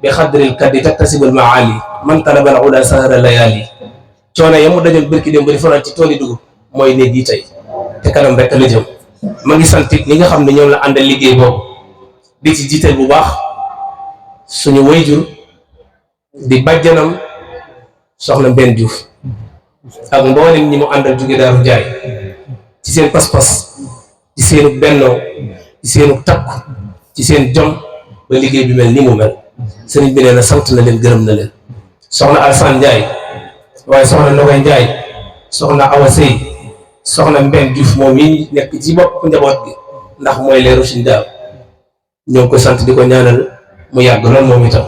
bi xadril kaddi taktasibul maali man talabal uda sahara layali coono ya mu dajoon bërki démb di fanaan ci tooli dugub mooy néeg yi tey te kanam rek la jëm ma ngi sant ñi nga xam ne ñoom la àndal liggéey boobu di ci jiital bu baax suñu wayjur di bàjjanam soxna Mbène Diouf ak mboolem ñi mu àndal jóge Daaru Njaay ci seen pas-pas ci seenu bennoo ci seenu takku ci seen jom ba liggéey bi mel ni mu mel sëriñ bi nee na sant na leen gërëm na leen soxna Alsaan Njaay waaye soxna Nogay Njaay soxna Awa Sey soxna Mbène Diouf moom yi nekk ci bopp njaboot gi ndax mooy leeru suñ daaw ñoo ngi koy sant di ko ñaanal mu yàgg lool moom itam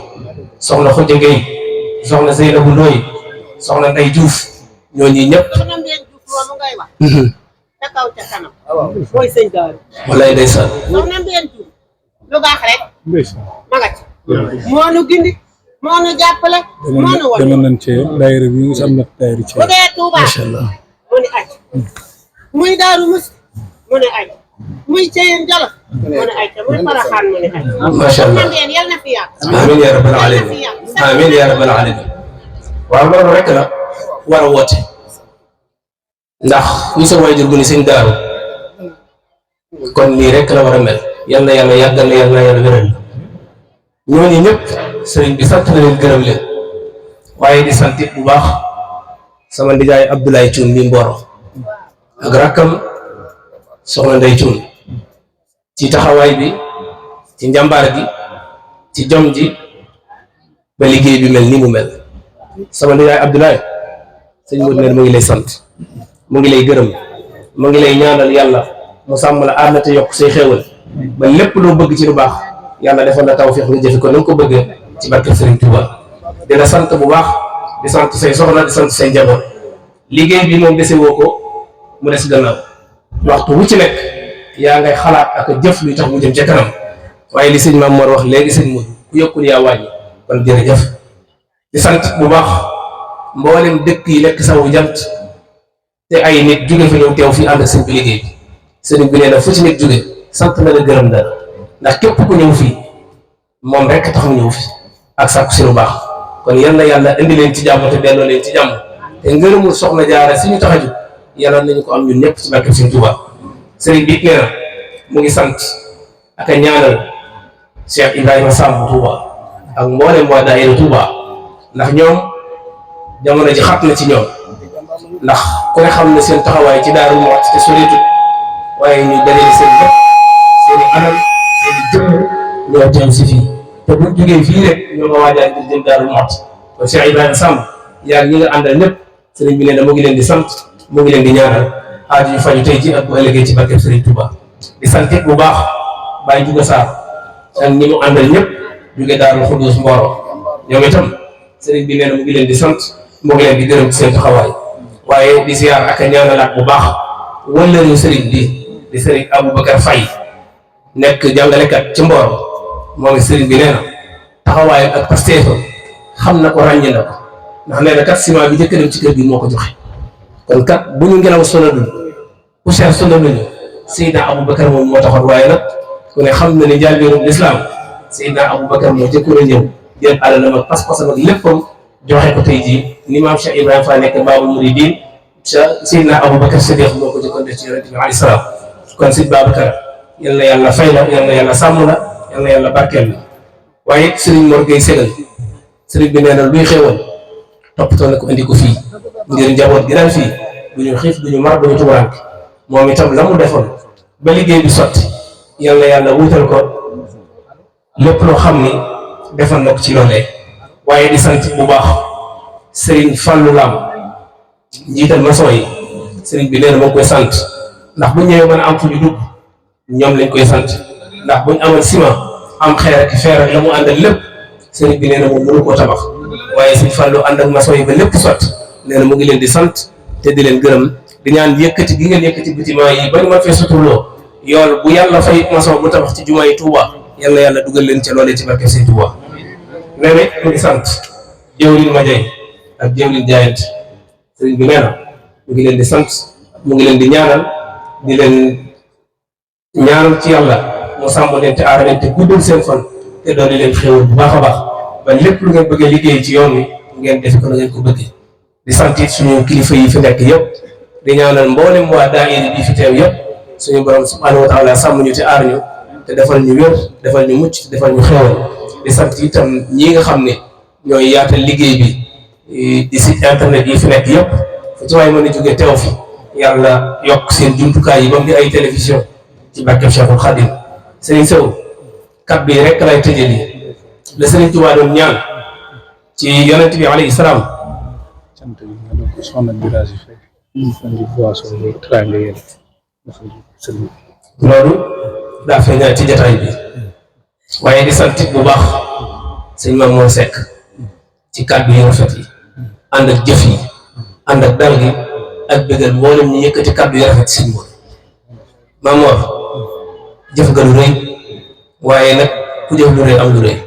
soxna Xujja Gey soxna Zeynabu Ndooy soxna Ndey Diouf ñoo ñi ñëpp soxna Mbène Diouf loolu ngay wax ca kaw ca kanam mooy sëñ Daaru wallaay ndeysaan soxna Mbène Diouf lu baax rek ma nga ci moo nu gindi moo nu jàppale moo nu won demoon nañ ci daayira bi ñu am na daayira ci bu dee Touba macha allah ne aj muy Daaru Musti mu ne aj muy Ceyeen Jolof mu ne aj muy Paraxaan mu ne aj macha allah Mandeen yal na fi yàgg amiin yaa rabbal alamin amiin yaa rabbal alamin waaw loolu rek la war a woote ndax ñu sa waajur gu ni sëñ Daaru kon lii rek la war a mel yal na yàlla yàggal na yal na yàlla wéral ñooñu ñëpp sëriñ bi sant na leen gërëm leen waaye di sant bu baax sama ndijaay Abdoulaye Thioune mi Mboro ak rakkam soxna Ndey Thioune ci taxawaay bi ci njàmbaar gi ci jom ji ba liggéey bi mel ni mu mel sama ndijaay Abdoulaye sëñ Modou ne mu ngi lay sant mu ngi lay gërëm mu ngi lay ñaanal yàlla mu sàmm la aar na te yokk say xéewal ba lépp loo bëgg ci lu baax yàlla defal la tawfiix nga jëfe ko na nga ko bëggee ci barke Serigne Touba di la sant bu baax di sant say soxna di sant say njaboot liggéey bi moom dese woo ko mu des gannaaw waxtu wu ci nekk yaa ngay xalaat ak jëf luy tax mu jëm ca kanam waaye li sëñ Maam Mor wax léegi sëñ Modou ku yokkul yaa wàññi kon jërëjëf di sant bu baax mboolem dëkk yi lekk sawu jant te ay nit jóge fa ñëw teew fii ànd ak sëñ bi liggéey bi sëriñ bi nee na fu ci nit jóge sant na la gërëm dara ndax képp ku ñëw fii moom rek tax mu ñëw fi ak sàkku si lu baax kon yal na yàlla indi leen ci jàmm te delloo leen ci jàmm te ngërëmul soxna Jaara si ñu tax a jóg yàlla nañu ko am ñun ñëpp ci barke Sëriñ Tuuba sëriñ bi nee na mu ngi sant ak a ñaanal Cheikh Ibrahima Samb Touba ak mboolem waa daayira Touba ndax ñoom jamono ji xat na ci ñoom ndax ku ne xam ne seen taxawaay ci Daaru Muxti te soreetut waaye ñu dajale seen bopp seen i anam seen i jëmm ñoo teew si fii te bu jógee fii rek ñoo nga waajal ngir jëm Daaru Muxti kon Cheikh Ibrahima Samb yaa ñi nga àndal ñëpp sëriñ bi nee na mu ngi leen di sant mu ngi leen di ñaanal aaju yu faju tey ji ak bu ëllëgee ci barkeb Sëriñ Touba di sant bu baax Baye Juga Sarr ak ñi mu àndal ñëpp jóge Daaru Xudoos Mboro ñoom itam sëriñ bi nee na mu ngi leen di sant mu ngi leen di gërëm ci seen taxawaay waaye di ziar ak a ñaanalaat bu baax wëllëru sëriñ bi di sëriñ Aboubacar Faye nekk jàngalekat ci Mboro moom sëriñ bi nee na taxawaayam ak pasteefam xam na ko ràññee na ko ndax nee na kat ciment bi njëkk dem ci kër gi moo ko joxe kon kat bu ñu ngelaw sonalul poussière sonaluñu Seydina Aboubacar moom moo taxoon waaye nag ku ne xam na ne njàlbéeru lislaam Seydina Aboubacar moo jëkkoon a ñëw jël alalam ak pas-pasam ak léppam joxe ko tey jii ni maam Cheikh Ibrahima Fall nekk Baabul Muridiin Seydina Aboubacar Sadiq moo ko jëkkoon def ci Yonent bi alayhi salaam kon Sëñ Babacar yal na yàlla fay la yal na yàlla sàmm la yal na yàlla barkeel la waaye Serigne Mor Gueye Ségal Serigne bi nee na luy xéewal toppatoo na ko indi ko fii ngir njaboot gi daan fii du ñu xiif du ñu mar du ñu tubarank moom itam la mu defoon ba liggéey bi sotti yal na yàlla wuutal ko lépp loo xam ni defoon na ko ci loolee waaye di sant bu baax Serigne Fallou Lam njiital maçon yi Serigne bi nee na moo koy sant ndax bu ñëwee mën a am fu ñu dugg ñoom lañ koy sant ndax buñ amal ciment am xeer ak feer ak la mu àndal lépp Serigne bi nee na moom mënu koo tabax waaye Serigne Fallou ànd ak maçon yi ba lépp sotti nee na mu ngi leen di sant te di leen gërëm di ñaan yëkkati gi ngeen yëkkati bâtiment yi ba ñu mën fee suturloo yool bu yàlla fay maçon bu tabax ci jumaa yi Touba yàlla yàlla dugal leen ca loolee ci barke Serigne Touba nee na mu ngi sant jëwriñ ma jay ak jëwriñ jaayant Serigne bi nee na mu ngi leen di sant mu ngi leen di ñaanal di leen ñaanal ci yàlla mu sàmm leen te aar leen te guddal seen fan te doon leen xéewal bu baax a baax ba lépp lu ngeen bëgg a liggéey ci yoon wi ngeen defe ko na ngeen ko bëggee di sant it suñu kilifa yi fi nekk yëpp di ñaanal mboolem waa daayira bi fi teew yëpp suñu borom subhanahu wa taala sàmm ñu te aar ñu te defal ñu wér defal ñu mucc te defal ñu xéewal di sant itam ñi nga xam ne ñooy yaatal liggéey bi di site internet yi fi nekk yëpp fu ci waay mën a jógee teew fi yàlla yokk seen jumtukaay yi ba mu di ay télévision ci barkeb Cheikhul Khadim Serigne Sow kaddu yi rek lay tëjee nii la Serigne Touba doon ñaan ci yonent bi alayhi salaam loolu daa feeñaat ci jataay bi waaye di sant bu baax sëñ Maam Mor Seck ci kaddu yi rafet yi ànd ak jëf yi ànd ak dal gi ak bëggal mboolem ñu yëkkati kaddu yi rafet sëñ Mor Maam Mor jëf nga lu rëy waaye nag ku jëf lu rëy am lu rëy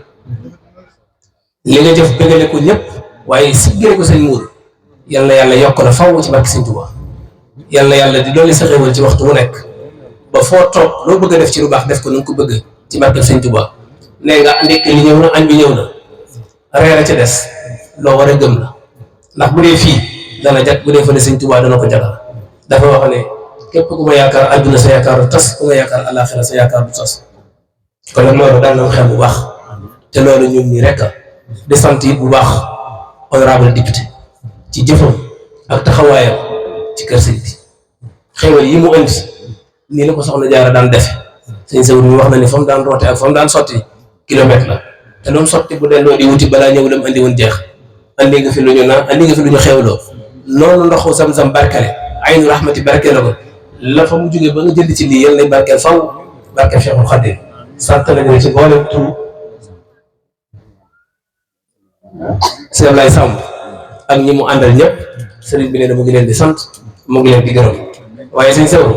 li nga jëf bëggale ko ñëpp waaye siggale ko sëñ Mor yal na yàlla yokk na faw ci barke sëñ Tuubaa yàlla di dolli sa xéwal ci waxtu wu nekk ba foo toog loo bëgg a def ci lu baax def ko nu ko bëgg ci barkeb Sëñ Tuubaa nee nga ndekki li ñëw na añ bi ñëw na reer a ci des loo war a gëm la ndax bu dee fii dana jag bu dee fële Sëñ Tuubaa dana ko jagal dafa wax ne képp ku ma yaakaar àdduna sa yaakaar du tas ku ma yaakaar àllaaxira sa yaakaar du tas kon nag loolu daal na xel bu baax te loolu ñun ñi rek di sant it bu baax honorable député ci jëfam ak taxawaayam ci kër sëñ bi xéwal yi mu indi nii la ko soxna Jaara daan defe sëñ Sawru mi wax na ni fa mu daan roote ak fa mu daan sotti kilomètre la te loolu sotti bu delloo di wuti balaa ñëw lam andi woon jeex andi nga fi lu ñu naan andi nga fi lu ñu xewloo noonu ndoxu Zamzam barkele aynu rahmati barkele ko la fa mu jógee ba nga jënd ci lii yal nay barkeel faw barkeel Cheikhul Khadim sant nañu ci boole tur sëñ Ablaye Samb ak ñi mu àndal ñëpp sëriñ bi nee na mu ngi leen di sant mu ngi leen di gërëm waaye sëñ Sawru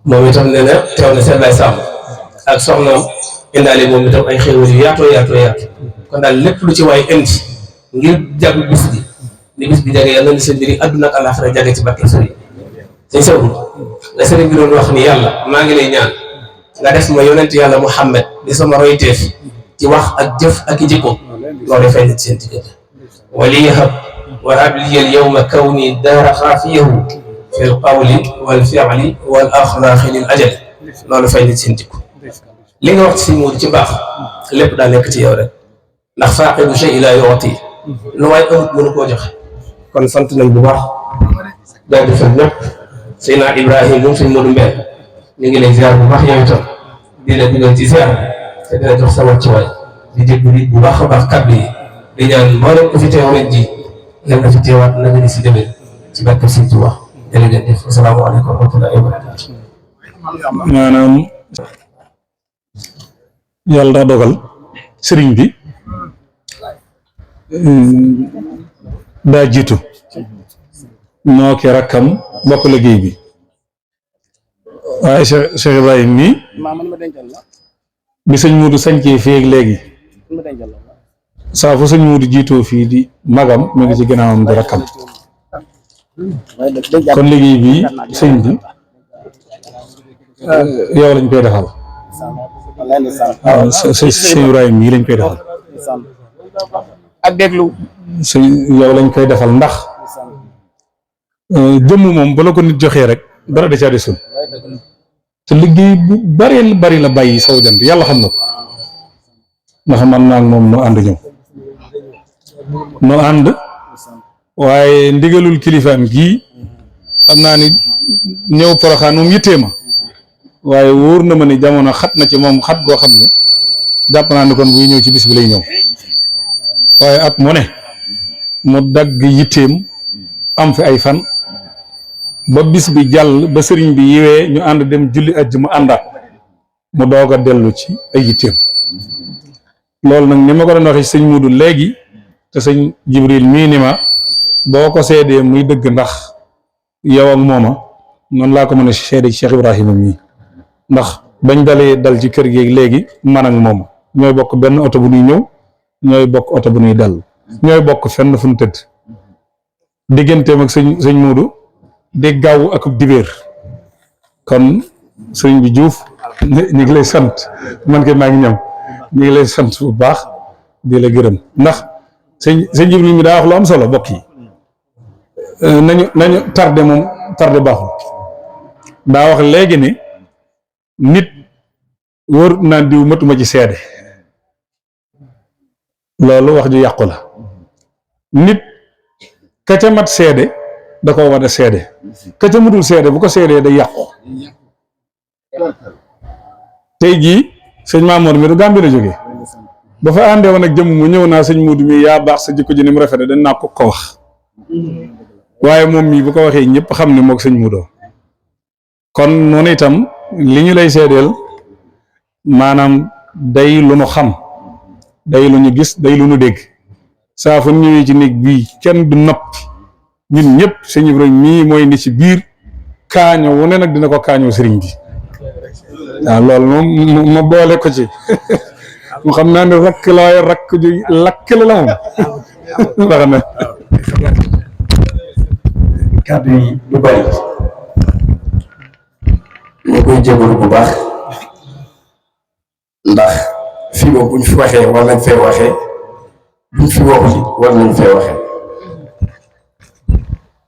moom itam nee na teew na sëñ Ablaye Samb ak soxnaam indaale moom itam ay xéwal yu yaatoo kon daal lépp lu ci waay indi ngir jag bis bi ni bis bi jage yàlla na seen mbiri àdduna ak àllaaxira jage ci barke sëriñ sëñ Sawru la sëriñ bi doon wax ni yàlla maa ngi lay ñaan nga def ma yonent yàlla Muhammad di sama royteef ci wax ak jëf ak i jikko loolu fay na ci seen diggante wali yahab wa habli al yawma kawni daara xaafiyahu fi l qawli wal fi'li wal axlaaqi lil ajal loolu fay na ci seen jikko li nga wax ci si muur ci baax lépp daa nekk ci yow rek ndax faaqidu shay laa yu'ti lu waay amut mënu koo joxe kon sant nañ bu baax jaajëfal ñëpp Seydina Ibrahima moom suñ Modou Mbène ñu ngi lay ziar bu baax yow itam di la dugal ci ziar te dina jox sa wàccuwaay di jéggi bu baax a baax kàddu yi di ñaan mboolem ko fi teew rek ji yal na fi teewaat na nga ni si demee ci barke Sëñ Tuubaa jërëjëf asalaamaaleykum wa rahmatullaahi wa barakaatuh. maanaam yàlla daa dogal sëriñ bi daa jiitu moo ki rakkam bokk liggéey bi waaye Cheikh Ibrahim nii bi sëñ Muudu sañcee fii ak léegi saa fu sëñ Muudu jiitoo fii di magam mu ngi ci gannaawam di rakkam kon liggéey bi sëñ bi yow lañ koy defal waaw sëñ Ibrahim mii lañ koy defal ak déglu sëñ yow lañ koy defal ndax jëmm moom ba la ko nit joxee rek dara da caa desul te liggéey bu bari la bàyyi saw jant yàlla xam na ko ndax man naa ak moom nu ànd ñëw nu ànd waaye ndigalul kilifaam gii xam naa ni ñëw Poroxaan moom yittee ma waaye wóor na ma ni jamono xat na ci moom xat goo xam ne jàpp naa ni kon buy ñëw ci bis bi lay ñëw waaye at mu ne mu dagg yitteem am fi ay fan ba bis bi jàll ba sëriñ bi yiwee ñu ànd dem julli ajj mu àndaat mu doog a dellu ci ay yitteem loolu nag ni ma ko doon waxee sëñ Muudu léegi te sëñ Jibril mii ni ma boo ko seedee muy dëgg ndax yow ak mooma noonu laa ko mën a seede ci Cheikh Ibrahima mii ndax bañ dalee dal ci kër gi léegi man ak moom ñooy bokk benn oto bu ñuy ñëw ñooy bokk oto bu ñuy dal ñooy bokk fenn fu ñu tëdd digganteem ak sëñ Muudu di gaaw ak dibéer kon sëñ bi Juuf ñu ngi lay sant man kay maa ngi ñam ñu ngi lay sant bu baax di la gërëm ndax sëñ Jibril mi daa wax lu am solo bokk yi nañu tardé moom tardé baaxul daa wax léegi ni nit wóor naan diw matuma ci seede loolu wax ju yàqu la nit ka ca mat seede da ko war a seede ka ca matul seede bu ko seedee day yàqu tey jii sëñ Maamoor mi du Gàmbi la jógee ba fa àndee woon ak jëmm mu ñëw naa sëñ Muudu mi yaa baax sa jikko ji ni mu rafete dañ naa ko wax waaye moom mii bu ko waxee ñëpp xam ne moog sëñ Muudu kon noonu itam li ñu lay seedeel maanaam day lu nu xam day lu ñu gis day lu nu dégg saa fu ñëwee ci néeg bii kenn du noppi ñun ñëpp sëñ Ibrahima mii mooy ni ci biir kaaño wu ne nag dina ko kaañoo sëriñ bi waaw loolu moom ma boole ko ci mu xam naa ne rakk la waaye rakk ju lakk la moom wax na kàddu yi du bari ñu koy jégalu bu baax ndax fii moom bu ñu fi waxee war nañ fee waxee bu ñu fi waxul war nañ fee waxee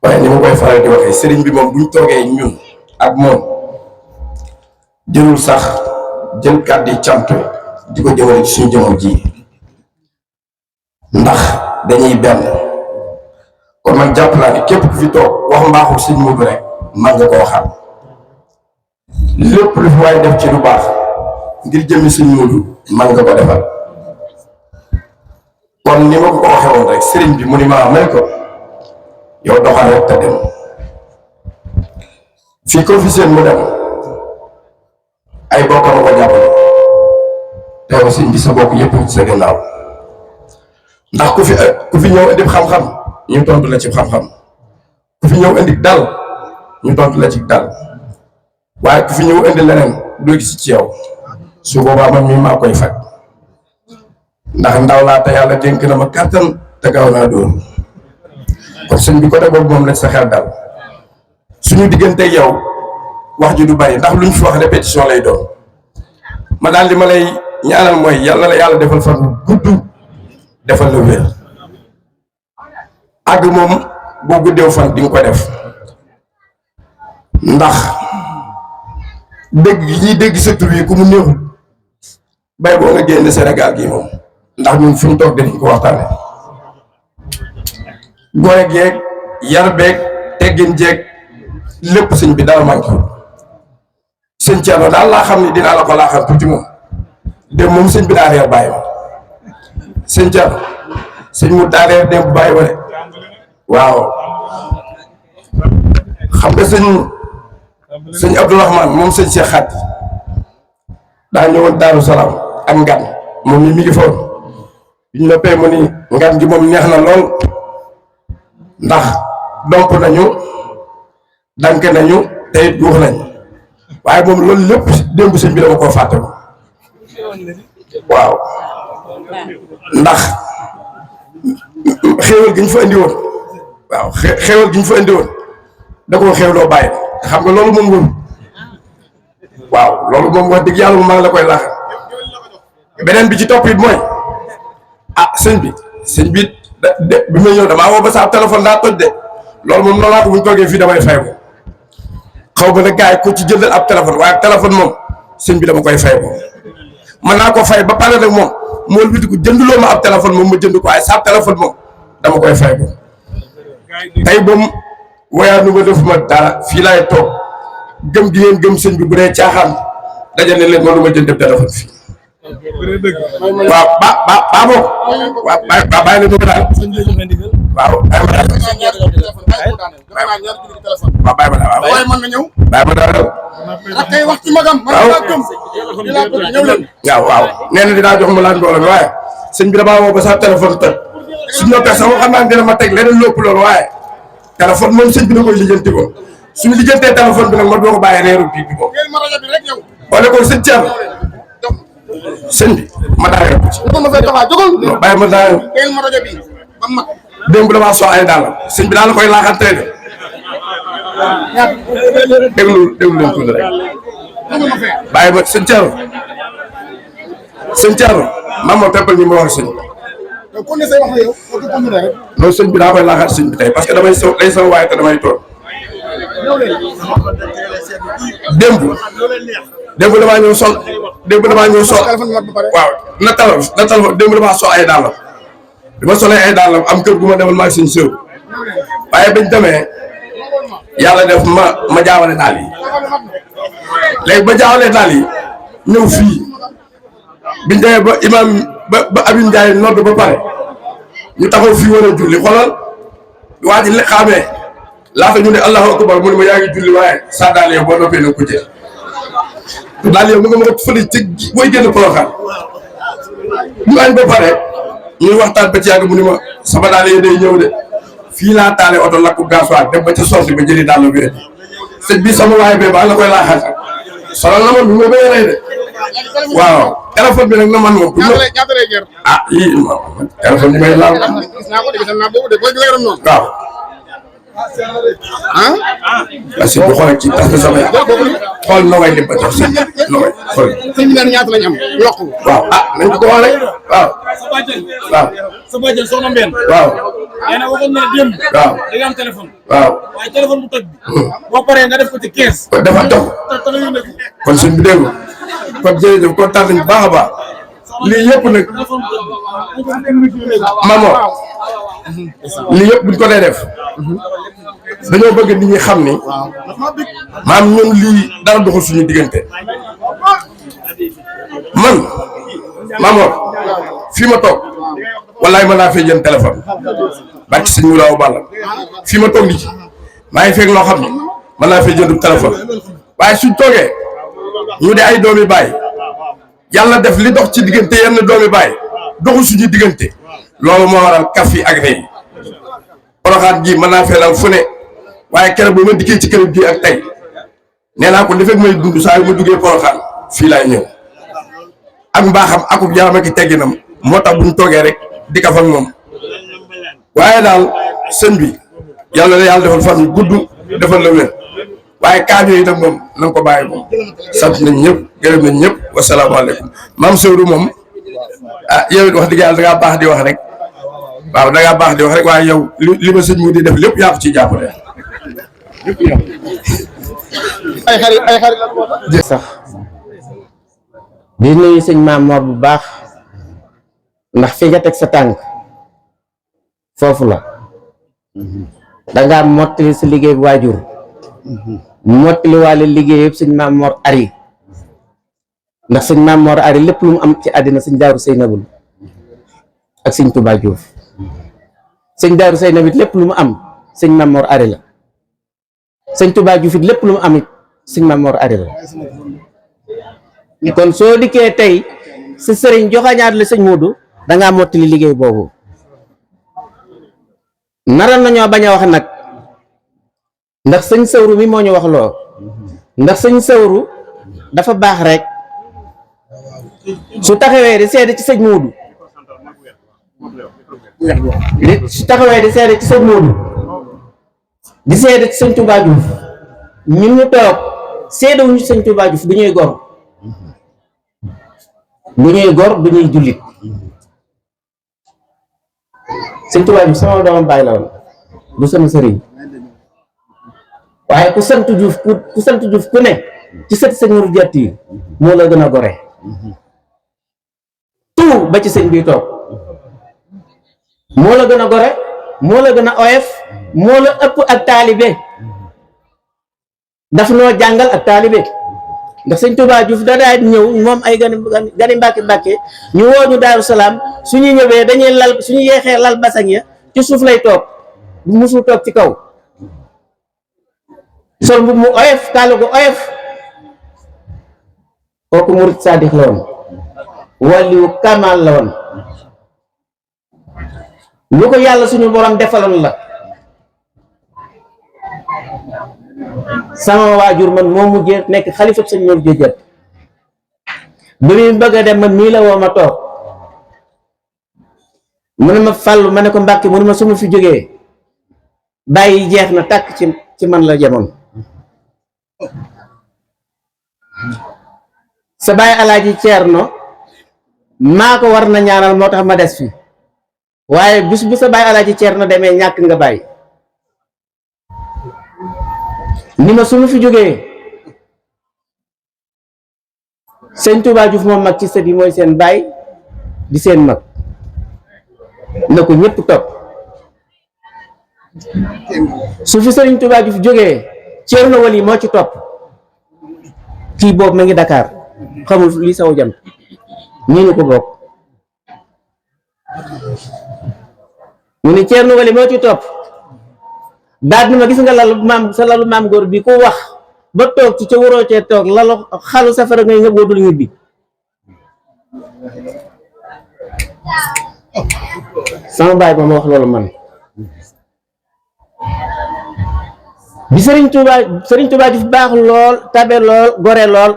waaye ni ma koy faral di waxee sëriñ bi moom bu ñu toogee ñun ak moom jëlul sax jël kàddu yi cant di ko jëmale ci suñu jëmm ji ndax dañuy benn kon man jàpp naa ni képp ku fi toog wax mbaaxul sëñ Modou rek man nga koo xam lépp lu fi waaye def ci lu baax ngir jëmmi sëñ Modou man nga ko defal kon ni ma ko waxee woon rek sëriñ bi mu ni maa may ko yow doxal rek te dem fii ko fi seen mu dem ay bokkam ko jàppale teew sëñ bi sa bokk yëpp ci sa gannaaw ndax ku fi ñëw indi xam-xam ñu tontu la ci xam-xam ku fi ñëw indi dal ñu tontu la ci dal waaye ku fi ñëw indi leneen doo gis ci yow su boobaa man mii maa koy faj ndax ndaw laa te yàlla dénk na ma kàttan te gaaw naa doon kon sëñ bi côté boobu moom la sa xel dal suñu digganteeg yow wax ji du bari ndax luñ fi wax répétition lay doon ma daal li ma lay ñaanal mooy yàlla la yàlla defal fan bu gudd defal la wér àgg moom boo guddeew fan di nga ko def ndax dégg yi ñuy dégg sa tur yi ku mu néexul bay boo nga génn Sénégal gii moom ndax ñun fu ñu toog dinañ ko waxtaane gore geeg yar beeg teggin jeeg lépp sëñ bi dara manqué sëñ Thierno daal laa xam ne dinaa la ko laaxal tuuti moom dem moom sëñ bi daa reer bàyyi ma sëñ Thierno sëñ mu daa reer dem bàyyi ma de waaw xam nga sëñ Abdourahmane moom sëñ Cheikh Khady daa ñëwoon Daaru Salaam ak ngan moom mi ngi foon bi ñu noppee mu ni ngan gi moom neex na lool ndax domp nañu dank nañu te it guux nañ waaye moom loolu lépp démb sëñ bi dama koo fàtte ko waaw ndax xéewal gi ñu fa indi woon waaw xéewal gi ñu fa indi woon da koo xéewloo bàyyi xam nga loolu moom wóor waaw loolu moom wax dëgg yàlla moom maa ngi la koy laaxal beneen bi ci topp it mooy ah sëñ bi bi may ñëw damaa woo ba saa téléphone daa toj de loolu moom noonu laa ko bu ñu toogee fii damay fay ko xaw ma nag gars yi ku ci jëndal ab téléphone waaye téléphone moom sëñ bi dama koy fay ko mën naa ko fay ba pare nag moom mool bi di ko jënduloo ma ab téléphone moom ma jënd ko waaye saa téléphone moom dama koy fay ko tey moom woyaanu ma def ma dara fii laay toog gëm gi ngeen gëm sëñ bi bu dee caaxaan dajale leen ma lu ma jënd téléphone fii waaw ba boo waaw bàyyi la daal waaw bàyyi ma daal waaye mën na ñëw bàyyi ma daal ak kay wax ci magam man laa gëm ñëw leen waaw nee na dinaa jox ma laaj mbooloo mi waaye sëñ bi damaa woo ba sa téléphone toj suñu noppee sax xam naa dina ma teg leneen lépp loolu waaye téléphone moom sëñ bi na koy lijjanti ko suñu lijjantee téléphone bi nag ma doo ko bàyyi reeru bii bi ko boole ko sëñ Thierno sëñ bi ma daayoo ko ci bàyyi ma daayoo démb damaa soo ay daalam sëñ bi daal la koy laaxantee de déglu leen tuuti rek bàyyi ma sëñ Thierno maam moo teppal ñi ma wax sëñ non sëñ bi daa koy laaxal sëñ bi tey parce que damay day sama waaye te damay toog démb damaa ñëw sol waaw natal démb damaa sol ay dàllam bi ma solee ay dàllam am kër gu ma demal maag sëñ sëw waaye bañ demee yàlla def ma jaawale daal yi léegi ba jaawalee daal yi ñëw fii biñ demee ba imam ba Abim Ndiaye nodd ba pare ñu taxaw fii war a julli xoolal waa ji xaamee laata ñu ne allahu akbar mu ne ma yaa ngi julli waaye saa daal yow boo noppee na ko jël daal yow mu nga ma ko fële ci booy génn Porokhane ñu añ ba pare ñuy waxtaan ba ci yàgg mu ne ma sama daal yi day ñëw de fii laa taale oto lakku gasoil dem ba ca sorti ba jëli daal la wéet sëñ bi sama waaye bee ba la koy laaxal solal na man bi ma bëgg rey de waaw téléphone bi nag na man moom ah yii téléphone bi may laal waaw ah parce que bu xoolee ci tas na sama xool nogay lim ba jox si nogay xool. sëñ bi naan ñaata lañ am yokku. waaw ah nañ ko wax rek waaw. waaw. sa bàjjen soxna Mbène. waaw. nee na waxoon na démb. waaw da nga am téléphone. waaw. waaye téléphone bu toj bi. boo paree nga def ko ci 15. dafa toog kon suñ bi dégg kon jërëjëf kontaan nañu baax a baax lii yëpp nag Mamor lii yëpp buñ ko dee def dañoo bëgg nit ñi xam ni maam ñun lii dara doxul suñu diggante man Mamor fii ma toog wallaay mën naa fee jënd téléphone barki sëñ Moulaaw Balla fii ma toog ni ci maa ngi fekk loo xam ni mën naa fee jënd téléphone waaye suñ toogee ñu de ay doomi baay yàlla def li dox ci diggante yenn doomi baay doxul suñu diggante loolu moo waral kaf yi ak rey Porokhane gi mën naa fee dal fu ne waaye keroog bu ma dikkee ci kër gi ak tey nee naa ko li fekk may dund saa yu ma duggee Porokhane fii laay ñëw ak mbaaxam akub yaram ak tegginam moo tax buñ toogee rek di kaf ak moom waaye daal sëñ bi yàlla na yàlla defal fan yu gudd defal la wér waaye kaajo yi nag moom na nga ko bàyyi moom sant nañ ñëpp gërëm nañ ñëpp wasalaamaaleykum maam Sewru moom ah yow it wax dëgg yàlla da ngaa baax di wax rek waaw da ngaa baax di wax rek waaye yow li ma sëñ mu di def lépp yaa ko ciy jàppale. ay xarit lan moo tax. sax di nuyu sëñ Maam Mor bu baax ndax fi nga teg sa tànk foofu la dangaa mottali sa liggéey waajur mottali waale liggéey yëpp sëñ Maam Mor Ari ndax sëñ Maam Mor Ari lépp lu mu am ci àddina sëñ Daaru Seynabul ak sëñ Touba Diouf sëñ Daaru Seynabul lépp lu mu am sëñ Maam Mor Ari la sëñ Touba Diouf it lépp lu mu am it sëñ Maam Mor Ari la kon soo dikkee tey sa sëriñ joxañaat la sëñ Moodu dangaa mottali liggéey boobu naral nañoo bañ a wax nag ndax sëñ Sawru mi moo ñu wax loo ndax sëñ Sawru dafa baax rek su taxawee di seede ci sëñ Moodu su taxawee di seede ci sëñ Moodu di seede ci sëñ Touba Diouf ñun ñu toog seede wuñu sëñ Touba Diouf du ñuy gor du ñuy gor du ñuy jullit sëñ Touba Diouf sama doomam bàyyi la woon du sama sëriñ waaye ku sant Diouf ku sant Diouf ku ne ci sët sëñ Mourou Diatty moo la gën a gore tout ba ci sëñ bi toog moo la gën a gore moo la gën a oyof moo la ëpp ak taalibe daf noo jàngal ak taalibe ndax sëñ Touba Diouf da daa ñëw moom ay gani mbàkke ñu woo ñu Daaru Salaam suñu ñëwee dañuy lal suñu yeexee lal basang ya ci suuf lay toog bu musul toog ci kaw sol bu mu oyof kaalu gu oyof kooku murit saadix la woon wàlliwu kamal la woon lu ko yàlla suñu borom defaloon la sama waajur man moo mujjee nekk xalifa sëñ Mor Diatty ba muy bëgg a dem man mii la woo ma toog mu ne ma fàllu ma ne ko Mbàkke mu ne ma su ma fi jógee bàyyi jeex na tàkk ci man la jamoon sa bàyyi alaaji Ceerno maa ko war na ñaanal moo tax ma des fi waaye bis bu sa bàyyi alaaji Ceerno demee ñàkk nga bàyyi ni ma su ma fi jógee sëñ Touba Diouf moom mag ci sët yi mooy seen baay di seen mag na ko ñëpp topp su fi sëriñ Touba Diouf jógee Ceerno Wali moo ci topp kii boobu ma ngi Dakar xamul lii saw jant ñii ñu ko bokk mu ni Ceerno Wali moo ci topp daal ni ma gis nga lalu maam sa lalu maam góor bi ku wax ba toog ci ca waroo cee toog lalu xalu safara ngay nga boodul ñibbi sama baay ba ma wax loolu man bi Sëriñ Tuubaa di baax lool tabe lool gore lool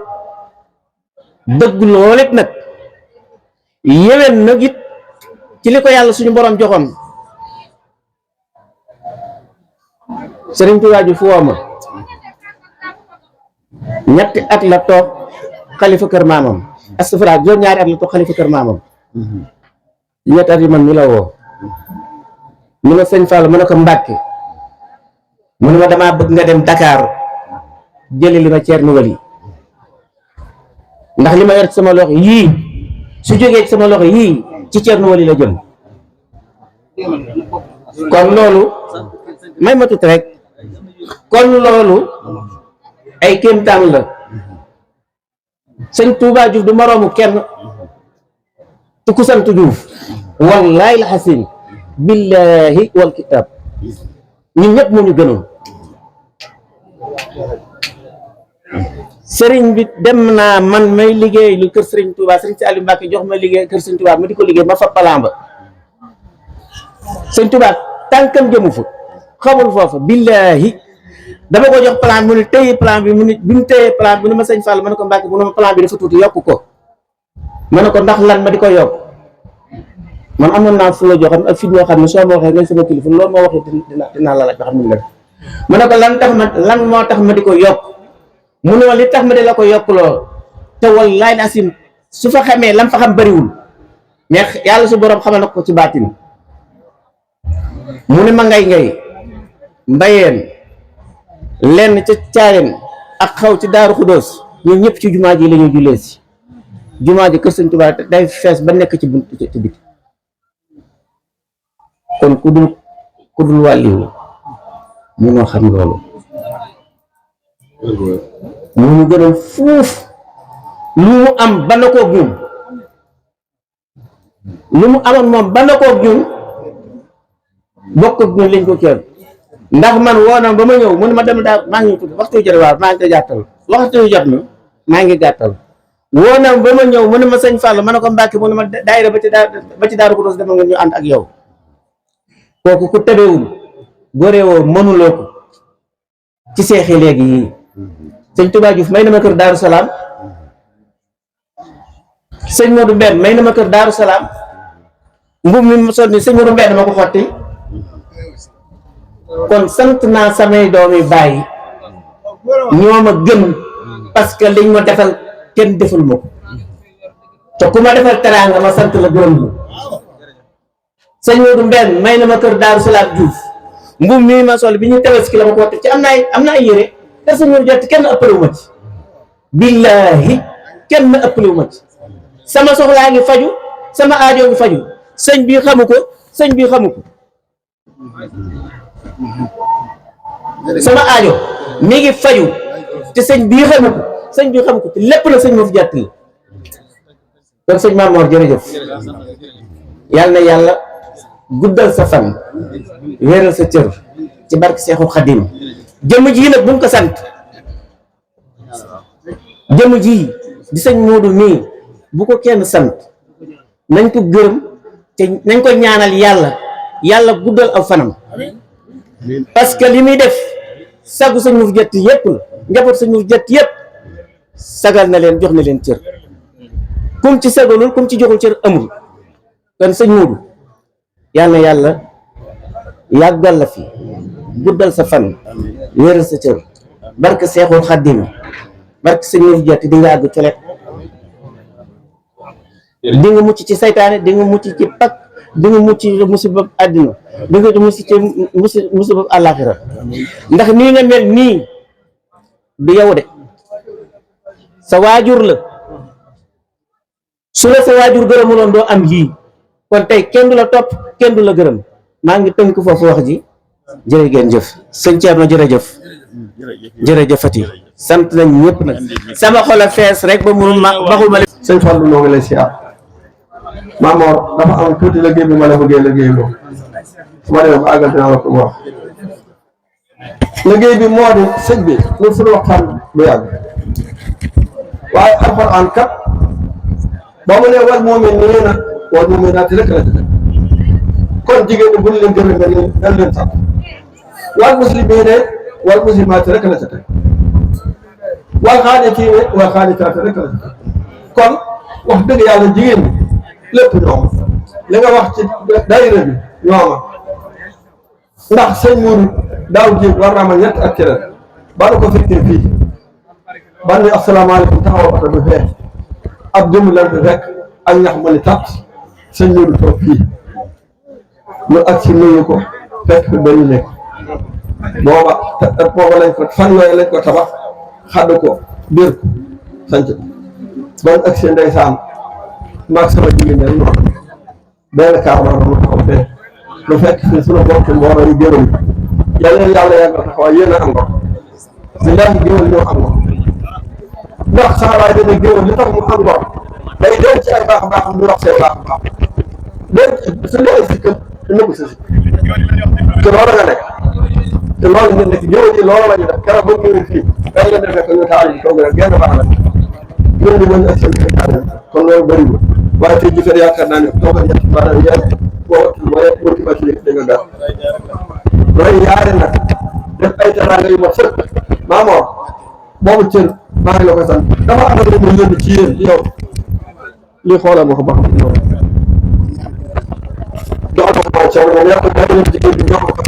dëgg lool it nag yéwén nag it ci li ko yàlla suñu borom joxoon sëriñ Tuubaa ju fu woo ma ñetti at la toog xalifa kër maamam astafurlah juróom-ñaari at la toog xalifa kër maamam ñetti at yi man mi la woo mu ne sëñ Fall mu ne ko Mbàkke mu ne ma damaa bëgg nga dem Dakar jëli li ma Ceerno Wali ndax li ma yor ci sama loxo yii su jógee ci sama loxo yii ci Ceerno Wali la jëm kon loolu may ma tuuti rek kon loolu ay kéemtaan la sëñ Touba Diouf du moroomu kenn tu ku sant Diouf wallahi la xasin billahi wal kitab ñun ñëpp mu ñu gënoon sëriñ bi dem naa man may liggéey lu kër sëriñ Touba sëriñ Saliou Mbacke jox ma liggéey kër sëriñ Touba ma di ko liggéey ma fa palan ba sëriñ Touba tànkam jëmu fa xamul foofa billahi dama ko jox plan mu ne téye plan bi mu ne bi mu téye plan bi mu ne ma sëñ Fall ma ne ko Mbacke mu ne ma plan bi dafa tuuti yokk ko ma ne ko ndax lan ma di ko yokk man amoon naa fu la joo xam ak fit moo xam ne soo ma waxee ngay sama kilifa loolu moo waxee dinaa la laaj ba xam ne la ma ne ko lan moo tax ma di ko yokk mu ne li tax ma di la ko yokk lool te wallaay na asim su fa xamee lam fa xam bëriwul mais yàlla su borom xamal na ko ci baatin mu ne ma ngay mbayeen lenn ca caayeen ak xaw ci daaru xudóos ñun ñëpp ci jumaa ji la ñuy jullee si jumaa ji kër sëñ Tuubaa day fees ba nekk ci bunt ci biti kon ku dul wàlliwu mënoo xam loolu mu ñu gënoon fuuf lu mu am ba na koog ñun lu mu amoon moom ba na koog ñun bokk ak ñun lañ ko kër ndax man woonam ba ma ñëw mu ne ma dem daal maa ngi tudd waxtu jot waaw maa ngi koy gàttal waxtu jot na maa ngi gàttal woonam ba ma ñëw mu ne ma sëñ Fall ma ne ko Mbàkke mu ne ma daayira ba ci Daaru Xudoos dama nga ñu ànd ak yow kooku ku tëbewul góorewoo mënuloo ko ci seexi léegi yii sëñ Touba Diouf may na ma kër Daaru Salaam sëñ Modou Mbène may na ma kër Daaru Salaam mbubb mi ma sol ni sëñ Modou Mbène ma ko xotti kon sant naa samay doomi bàyyi ñoo ma gën parce que liñ ma defal kenn deful ma ko te ku ma defal teraanga ma sant la gërëm la sëñ Modou Mbène may na ma kër Daaru Salaam Diouf mbubb mi ma sol bi ñu tabaski la ma ko xotti ci am na ay yére te sëñ Modou jot kenn ëppalewu ma ci billahi kenn ëppalewu ma ci sama soxlaa ngi faju sama aajo ngi faju sëñ bi xamu ko sama aajo mi ngi faju te sëñ bii xamu ko te lépp la sëñ moo fi jàttali kon sëñ Mamoor jërëjëf yàlla na yàlla guddal sa fan wéeral sa cër ci barke Seexul Xadim jëmm ji nag bu mu ko sant jëmm ji di sëñ Moodu mii bu ko kenn sant nañ ko gërëm te nañ ko ñaanal yàlla guddal aw fanam parce que li muy def sagu sëñ mu fi jett yépp la njaboot sëñ mu fi jett yépp sagal na leen jox na leen cër kum ci sagalul kum ci joxul cër amul kon sëñ Moodu yàlla na yàlla yàggal la fi guddal sa fan wéeral sa cër barke Seexul Xaddim barke sëñ mu fi jett di nga àgg colet di nga mucc ci saytaane di nga mucc ci pak di nga mucc ci musiba àddina di nga mucc ci musiba àllaaxira ndax nii nga mel nii du yow de sa waajur la su la sa waajur gërëmuloon doo am lii kon tey kenn du la topp kenn du la gërëm maa ngi tënk foofu wax ji jërë ngeen jëf sëñ Thierno jërëjëfati sant nañ ñëpp nag sama xol a fees rek ba mënu ma baxul ma sëñ Fallou noo ngi lay siyaar Maamoor dafa am tuuti liggéey bi ma la bëggee liggéey loo su ma demee ba àggal dinaa la ko wax liggéey bi moo di sëñ bi ñun suñu waxtaan lu yàgg waaye alxuraan kat boo mu ne wal mu'miniina wal mu'minaati rek la dëgg kon jigéen ñi bu ñu leen gërëm dañ leen sant wal muslimiina wal muslimaati rek la teg wal xaanitiina wal xaanitaati rek la teg kon wax dëgg yàlla jigéen ñi lépp ñoom li nga wax ci daayira bi ñooma ndax sëñ Mourou daaw jéeg war naa ma ñett ak ci ren ba nu ko fekkee fii ba ne asalaamaaleykum taxaw oto bi fee ab jëmm lan bi fekk ak ñax ma ni tat sëñ Modou toog fii ñu ak si nuyu ko fekk fi benn nekk booba lañ ko fan yooyu lañ ko tabax xadd ko biir ko sanc ko ban ak seen ndeysaan maag sama jigéen ñi ñu benn kaar ma mu taxaw fee lu fekk fii suñu bokk mbooloo yu gërëm yal na yàlla yàggal taxawaay yéen a am ko billahi géwél ñoo am ko ndax saa waay dana géwél li tax mu am ko day denc ay baax baaxam ñu wax seen baax baax denc su lee sikkam te nëbb sa sikk te loolu nga nekk te loolu ngeen nekk géwél yi loolu la ñu def keroog ba ñëwee fii day leen defee ko ñu taal yi toog rek genn baax la ñun ñu mën ak seen taal kon loolu bëriwul waaye tey jii yaakaar naa ne toog a ñett maanaam yàlla boo mooy motivation yi da nga gàtt loolu yaare nag def ay teraanga yu ma sëkk maamoor boobu cër maa ngi la koy sant dafa am lu mu yónni ci yéen yow lii xoolal ma ko ba xam loolu jox ko maa caw moom yaa ko day leen jigéen bi jox ko ko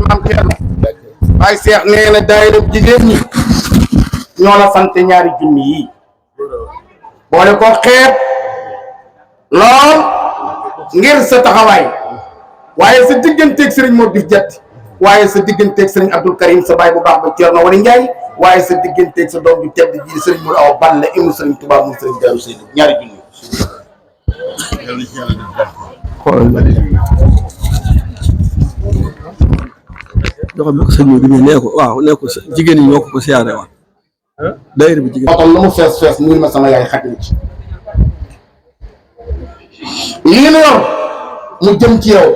maam Thierno Baye Cheikh nee na daayira jigéen ñi ñoo la sant ñaari junni yi boole ko xeeb lool ngir sa taxawaay waaye sa digganteeg sëriñ moo dif jatti waaye sa digganteeg sëriñ Abdul Karim sa baay bu baax ba Thierno Wali Ndiaye waaye sa digganteeg sa doom ju tedd ji sëriñ Mour Awa Balla ibnu sëriñ Touba mu sëriñ Daaru Seydi ñaari junni xoolal ma joxal ma ko sëñ bi nee ko waaw nee ko jigéen ñi ñoo ko siyaare waat daayira bi jigéen otom lu mu fees fees muy ma sama yaay xaj na ci lii nu yor mu jëm ci yow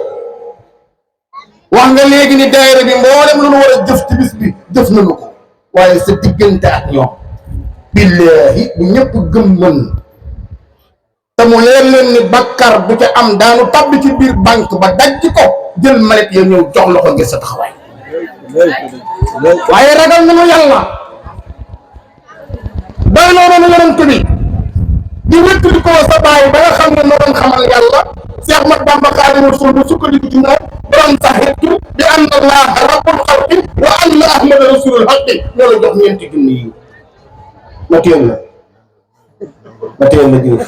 wax nga léegi ni daayira bi mboolem lu nu war a jëf ci bis bi jëf nañu ko waaye sa diggante ak ñoom billaahi bu ñëpp gëm mën te mu leer leen ni bakkar bu ca am daanu tabbi ci biir banque ba daj ko jël malet ya ñëw jox la ko ngir sa taxawaay waaye ragal nañu yàlla doy noonu nu yonent bi di wéttali ko sa baay ba nga xam ne moo doon xamal yàlla Seex Ahmadu Bamba Xaadimu Rasuul bu sukkandiku ci moom borom saxitu bi anna Allaaha rabbul xalqi wa anna Ahmada rasulul xaqi ñoo la jox ñeenti junni yi ma téel la jëf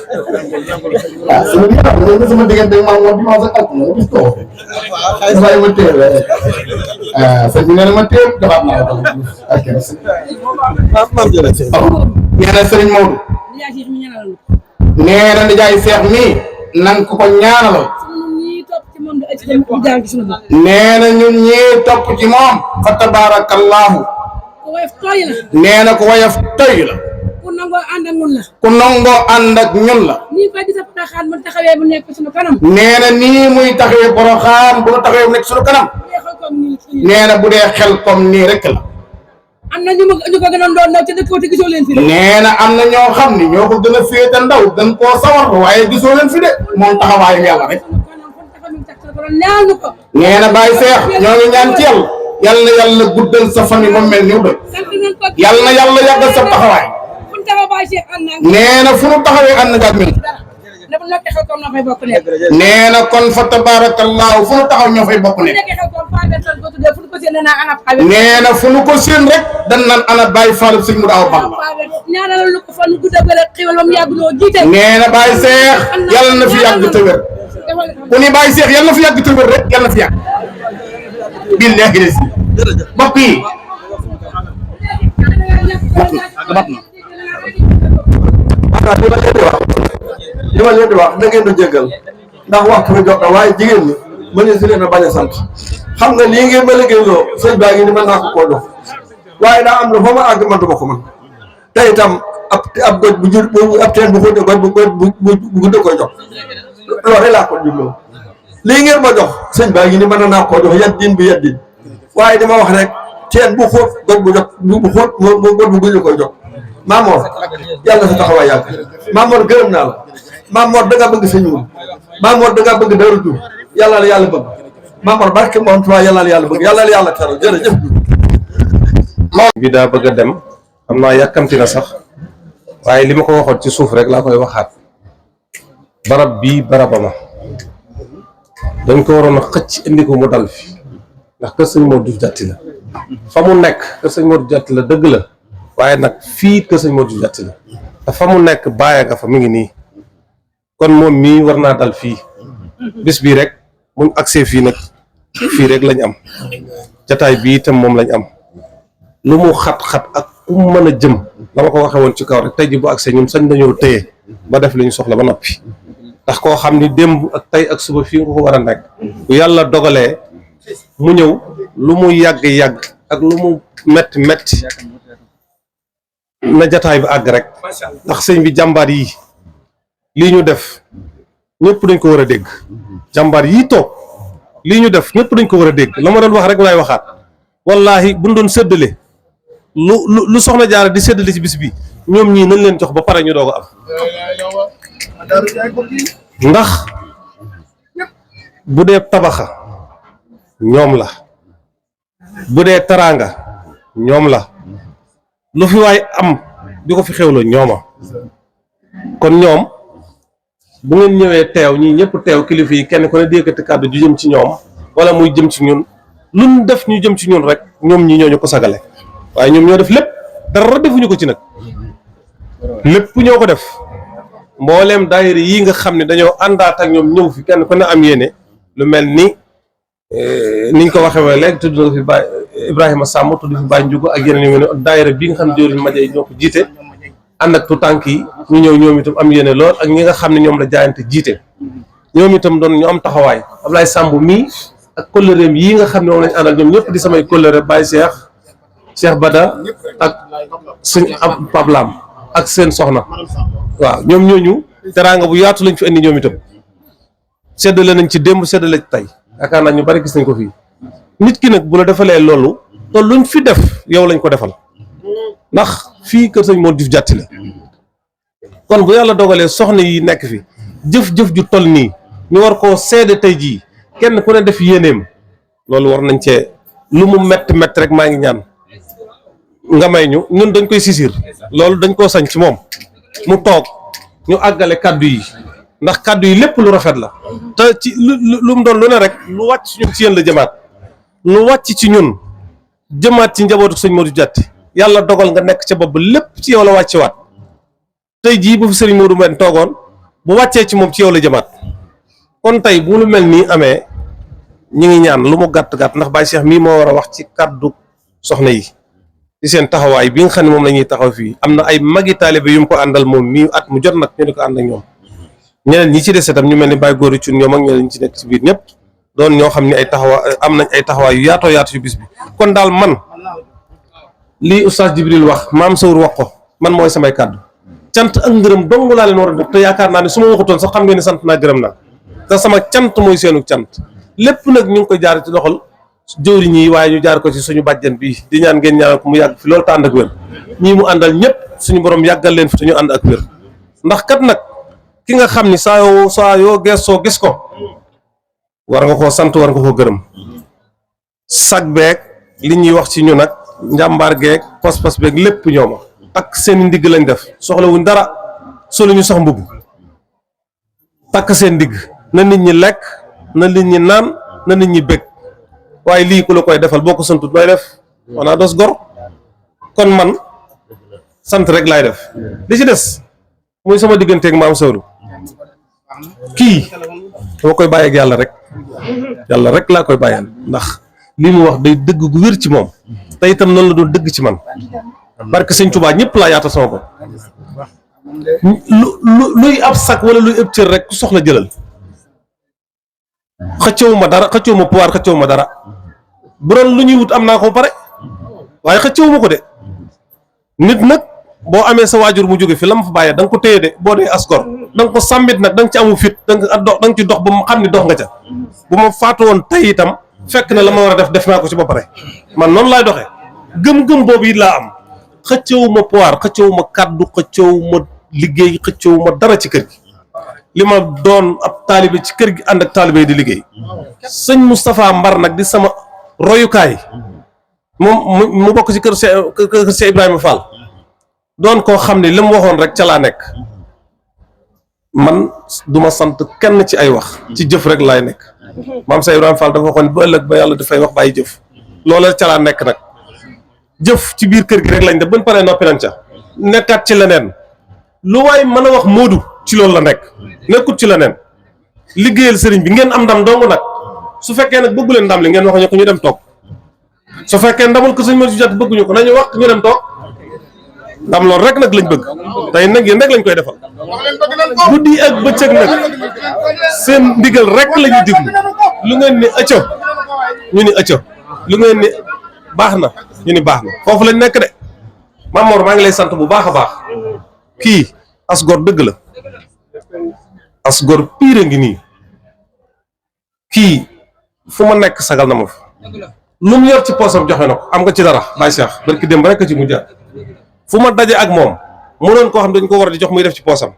ah sama bi am na sama diggante maam moom dimanche ak altine ma gis ko waaye ma téel la ah sëñ bi nee na ma téel defaat naa ko ak maam jërëjëf nee na sëriñ Maodo nee na nijaay Seex mi nan ko ko ñaanal nee na ñun ñii topp ci moom fa tabarakallahu nee na ko woyof toy la ku nangoo ànd ak ñun la ku nangoo ànd ak ñun la nii koy gis Porokhane mu taxawee bu nekk suñu kanam nee na nii muy taxawee Porokhane bu taxawee bu nekk suñu kanam nee na bu dee xel comme nii rek la am na ñu ko gën a doon ndaw ca dëkk te gisoo leen fi de nee na am na ñoo xam ni ñoo ko gën a féete ndaw gën koo sawar waaye gisoo leen fi de moom taxawaayu yàlla rek nee na Baye Cheikh ñoo ngi ñaan ci yàlla yal na yàlla guddal sa famille moom mel niw doy yal na yàlla yàggal sa taxawaay nee na fu nu taxawee ànd nga ak ñun nee na kon fa tabarakallahu fu nu taxaw ñoo fay bokk nekk nee na fu nu ko seen rek dan naan ana Baye Fall sëñ Mour Awa Balla nee na Baye Cheikh yàlla na fi yàgg te wér ku ni Baye Cheikh yàlla na fi yàgg te wér rek yàlla na fi yàgg billahi des mbokk yi mat na li ma leen di wax da ngeen di jéggal ndax waxtu bi jot na waaye jigéen ñi mën si leen a bañ a sant xam nga lii ngeen ma liggéeyloo sëñ baa ngi ni mën naa ko koo jox waaye daa am lu fa ma àgg man du ma ko man te itam ab goj bu jur ab teen bu xóote goj bu gudde koy jox loolu laa ko jubloo lii ngeen ma jox sëñ baa ngi ni mën naa koo jox yaddin bi yaddin waaye dama wax rek teen bu xóot goj bu jot bu xóot moo goj bu gudde koy jox Mamor yàlla sa taxawaay yàgg Mamor gërëm naa la Mamor da ngaa bëgg sëñ Mour Mamor da ngaa bëgg Daaru Tuur yàlla la yàlla bëgg Mamor barke moom tubaab yàlla la yàlla bëgg yàlla la yàlla teral jërëjëf. bi daa bëgg a dem xam naa yàkkamti na sax waaye li ma ko waxoon ci suuf rek laa koy waxaat barab bii barabama dañ ko waroon a xëcc indi ko mu dal fi ndax kër sëñ Modou Diouf Diatty la fa mu nekk kër sëñ Modou Diatty la dëgg la waaye nag fii kër sëñ Modou Diouf Diatty la te fa mu nekk bàyyi nga fa mi ngi nii kon moom mii war naa dal fii bis bii rek mun accès fii nag fii rek lañ am jataay bii itam moom lañ am lu mu xat-xat ak ku mu mën a jëm dama ko waxee woon ci kaw rek tey ji bu accès ñun sañ nañoo téye ba def li ñu soxla ba noppi ndax koo xam ni démb ak tey ak suba fii nga ko war a nekk bu yàlla dogalee mu ñëw lu mu yàgg-yàgg ak lu mu metti metti na jataay bi àgg rek ndax sëñ bi jàmbaar yi lii ñu def ñëpp dañ ko war a dégg jàmbaar yii toog lii ñu def ñëpp dañ ko war a dégg la ma doon wax rek laay waxaat wallahi buñ doon séddale lu soxna jaara di séddale ci bis bi ñoom ñii nañ leen jox ba pare ñu doog a am ndax bu dee tabaxa ñoom la bu dee taraanga ñoom la lu fi waay am di ko fi xewloo ñooma kon ñoom bu ngeen ñëwee teew ñii ñëpp teew kilifa yi kenn ku ne di yëkkati kàddu ju jëm ci ñoom wala muy jëm ci ñun luñ def ñu jëm ci ñun rek ñoom ñi ñoo ñu ko sagale waaye ñoom ñoo def lépp dara defuñu ko ci nag lépp ñoo ko def mbooleem daayira yi nga xam ne dañoo àndaat ak ñoom ñëw fi kenn ku ne am yéene lu mel ni niñ ko waxee woon léegi tudd na fi Baye Ibrahima Samb tudd fi Baye Ndiougo ak yeneen yu ne daayira bi nga xam ne jëwriñ Madiaye ñoo ko jiite ànd ak tu tànk yi ñu ñëw ñoom itam am yéene lool ak ñi nga xam ne ñoom la jaayante jiite ñoom itam doon ñu am taxawaay Ablaye Samb mii ak kóllëreem yii nga xam ne moom lañ àndal ñoom ñëpp di samay kóllëre Baye Cheikh Bada ak suñ ab Pablam ak seen soxna waaw ñoom ñooñu teraanga bu yaatu lañ fi indi ñoom itam seddale nañ ci démb seddale ci tey yaakaar naa ñu bari gis nañ ko fii nit ki nag bu la defalee loolu te luñ fi def yow lañ ko defal ndax fii kër sëñ Modou Diouf Diatty la kon bu yàlla dogalee soxna yi nekk fi jëf-jëf ju toll nii ñu war koo seede tey jii kenn ku ne def yéeneem loolu war nañ cee lu mu métti métti rek maa ngi ñaan nga may ñu ñun dañ koy sisir loolu dañ koo sañ ci moom mu toog ñu àggale kàddu yi ndax kàddu yi lépp lu rafet la te ci lu mu doon lu ne rek lu wàcc ci ñun ci yéen la jëmaat lu wàcc ci ñun jëmaat ci njabootu sëñ Modou Diatty yàlla dogal nga nekk ca bopp ba lépp ci yow la wàcce waat tey jii bu fi sëriñ Modou Mbène toogoon bu wàccee ci moom ci yow la jëmaat kon tey bu lu mel nii amee ñi ngi ñaan lu mu gàtt-gàtt ndax Baye Cheikh mii moo war a wax ci kàddu soxna yi ci seen taxawaay bi nga xam ne moom la ñuy taxaw fii am na ay magi taalibe yu mu ko àndal moom mii at mu jot nag ñu di ko ànd ak ñoom ñeneen ñi ci des itam ñu mel ni Baye Góor Cun ñoom ak ñeneen ñi ci nekk ci biir ñëpp doon ñoo xam ne ay taxawaay am nañ ay taxawaay yu yaatoo yaatu ci bis bi kon daal man lii oustaz Jibril wax maam Sawur wax ko man mooy samay kàddu cant ak ngërëm dong laa leen war a def te yaakaar naa ne su ma waxutoon sax xam ngeen ne sant naa gërëm naa te sama cant mooy seenu cant lépp nag ñu ngi koy jaar ci loxol jëwriñ yi waaye ñu jaar ko ci suñu bàjjen bi di ñaan ngeen ñaanal ko mu yàgg fi loolu te ànd ak wér ñii mu àndal ñëpp suñu borom yàggal leen fi te ñu ànd ak wér ndax kat nag ki nga xam ni saa yoo gëstoo gis ko war nga koo sant war nga koo gërëm sag beeg li ñuy wax ci ñu nag njàmbaar geeg pas-pas beeg lépp ñooma ak seen ndigg lañ def soxlawuñ dara solu ñu sax mbubb takk seen ndigg na nit ñi lekk na nit ñi naan na nit ñi bëgg waaye lii ku la koy defal boo ko santut nooy def wanaa dos gor kon man sant rek laay def li ci des muy sama digganteeg maam Sawru kii dama koy bàyyi ak yàlla rek laa koy bàyyal ndax lii mu wax day dëgg gu wér ci moom te itam noonu la doon dëgg ci man barke sëñ Tuubaa ñëpp laa yaata sama bopp luy ab sac wala luy ëpp cër rek ku soxla jëlal xëccewuma dara xëccewuma pouvoir xëccewuma dara bu doon lu ñuy wut am naa ko ba pare waaye xëccewuma ko de nit nag boo amee sa waajur mu jóge fi la ma fa bàyyee da nga ko téye de boo dee asgor da nga ko sàmmit nag da nga ci amu fit da nga ci dox ba mu xam ni dox nga ca bu ma faatu woon tey itam fekk na la ma war a def naa ko ci ba pare man noonu laay doxee gëm-gëm boobu it laa am xëccewuma pouvoir xëccewuma kàddu xëccewuma liggéey xëccewuma dara ci kër gi li ma doon ab taalibe ci kër gi ànd ak taalibe yi di liggéey sëñ Moustapha Mbar nag di sama royukaay moom mu bokk ci kër Cheikh Ibrahima Fall doon koo xam ne li mu waxoon rek ca laa nekk man duma sant kenn ci ay wax ci jëf rek laay nekk maam Cheikh Ibrahima Fall dafa waxoon ba ëllëg ba yàlla dafay wax bàyyi jëf loola ca laa nekk nag jëf ci biir kër gi rek lañ def buñ paree noppi nañ ca nekkaat ci leneen lu waay mën a wax Modou ci loolu la nekk nekkut ci leneen liggéeyal sëriñ bi ngeen am ndam dong nag su fekkee nag bëggu leen ndam li ngeen wax ñu ko ñu dem toog su fekkee ndamul ko sëñ Modou Diatta bëgguñu ko nañu wax ñu dem toog ndam loolu rek nag lañ bëgg tey nag yéen rek lañ koy defal guddi ak bëccëg nag seen ndigal rek la ñuy diglu lu ngeen ni ëcco ñu ni ëcco lu ngeen ni baax na ñu ni baax na foofu lañ nekk de Mame Mor maa ngi lay sant bu baax a baax kii asgor dëgg la asgor pire ngi nii kii fu ma nekk sagal na ma fa lu mu yor ci poosam joxe na ko am nga ci dara Baye Cheikh barki démb rek ci mujj fu ma daje ak moom mu doon koo xam dañ ko war di jox muy def ci poosam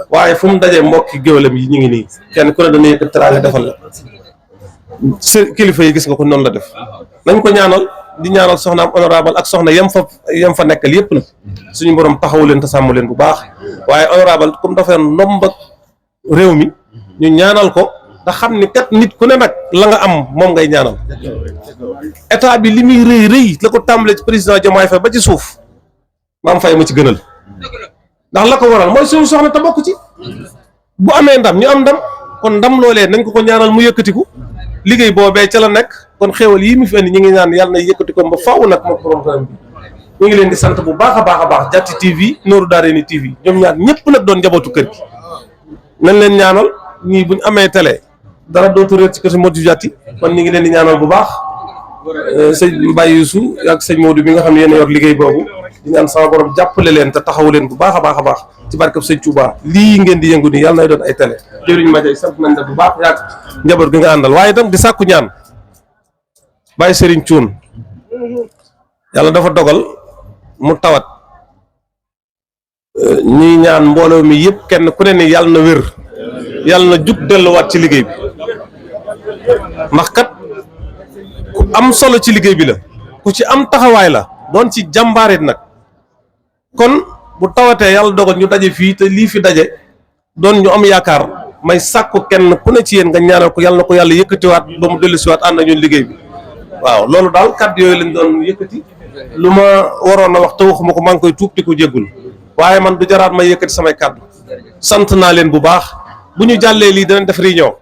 waaye fu mu dajee mbokki géwalam yi ñu ngi nii kenn ku ne dana yëkkat teraanga defal la kilifa yi gis nga ko noonu la def nañ ko ñaanal di ñaanal soxnaam honorable ak soxna yam fa nekkal yépp nag suñu borom taxawu leen te sàmm leen bu baax waaye honorable comme dafa ndomb ak réew mi ñu ñaanal ko te xam ni kat nit ku ne nag la nga am moom ngay ñaanal état bi li muy rëy rëy la ko tàmbalee ci président Diomaye Faye ba ci suuf Mame Faye ma ci gënal ndax la ko waral mooy suñu soxna te bokk ci bu amee ndam ñu am ndam kon ndam loolee nañ ko ñaanal mu yëkkatiku liggéey boobee ca la nekk kon xéewal yi mu fi indi ñu ngi ñaan yàlla na yëkkati ko ba faaw nag moom borom bi ñu ngi leen di sant bu baax a baax Diatty TV Nourou Darayni TV ñoom ñaar ñëpp nag doon njabootu kër gi nañ leen ñaanal ñii buñ amee télé dara dootu réer ci kër si Modou Diatty kon ñu ngi leen di ñaanal bu baax sëñ Mbaye Youssou ak sëñ Modou bi nga xam ne yéen yor liggéey boobu di ñaan sama borom jàppale leen te taxawu leen bu baax a baax ci barkab sëñ Touba lii ngeen di yëngu nii yàlla nay doon ay télé jëriñ ma jay sant nañ la bu baax yaag njaboot gi nga àndal waaye itam di sàkku ñaan Baye Serigne Thioune yàlla dafa dogal mu tawat ñuy ñaan mbooloo mi yëpp kenn ku ne ni yàlla na wér yàlla na jug delluwaat ci liggéey bi ndax kat ku am solo ci liggéey bi la ku ci am taxawaay la doon ci jàmbaarit nag kon bu tawatee yàlla dogal ñu daje fii te lii fi daje doon ñu am yaakaar may sàkku kenn ku ne ci yéen nga ñaanal ko yàlla na ko yàlla yëkkatiwaat ba mu dellusiwaat ànd ak ñun liggéey bi waaw loolu daal kàddu yooyu lañ doon yëkkati lu ma waroon a wax te waxuma ko maa ngi koy tuub di ko jéggul waaye man du jaraat may yëkkati samay kàddu sant naa leen bu baax bu ñu jàllee lii danañ def réunion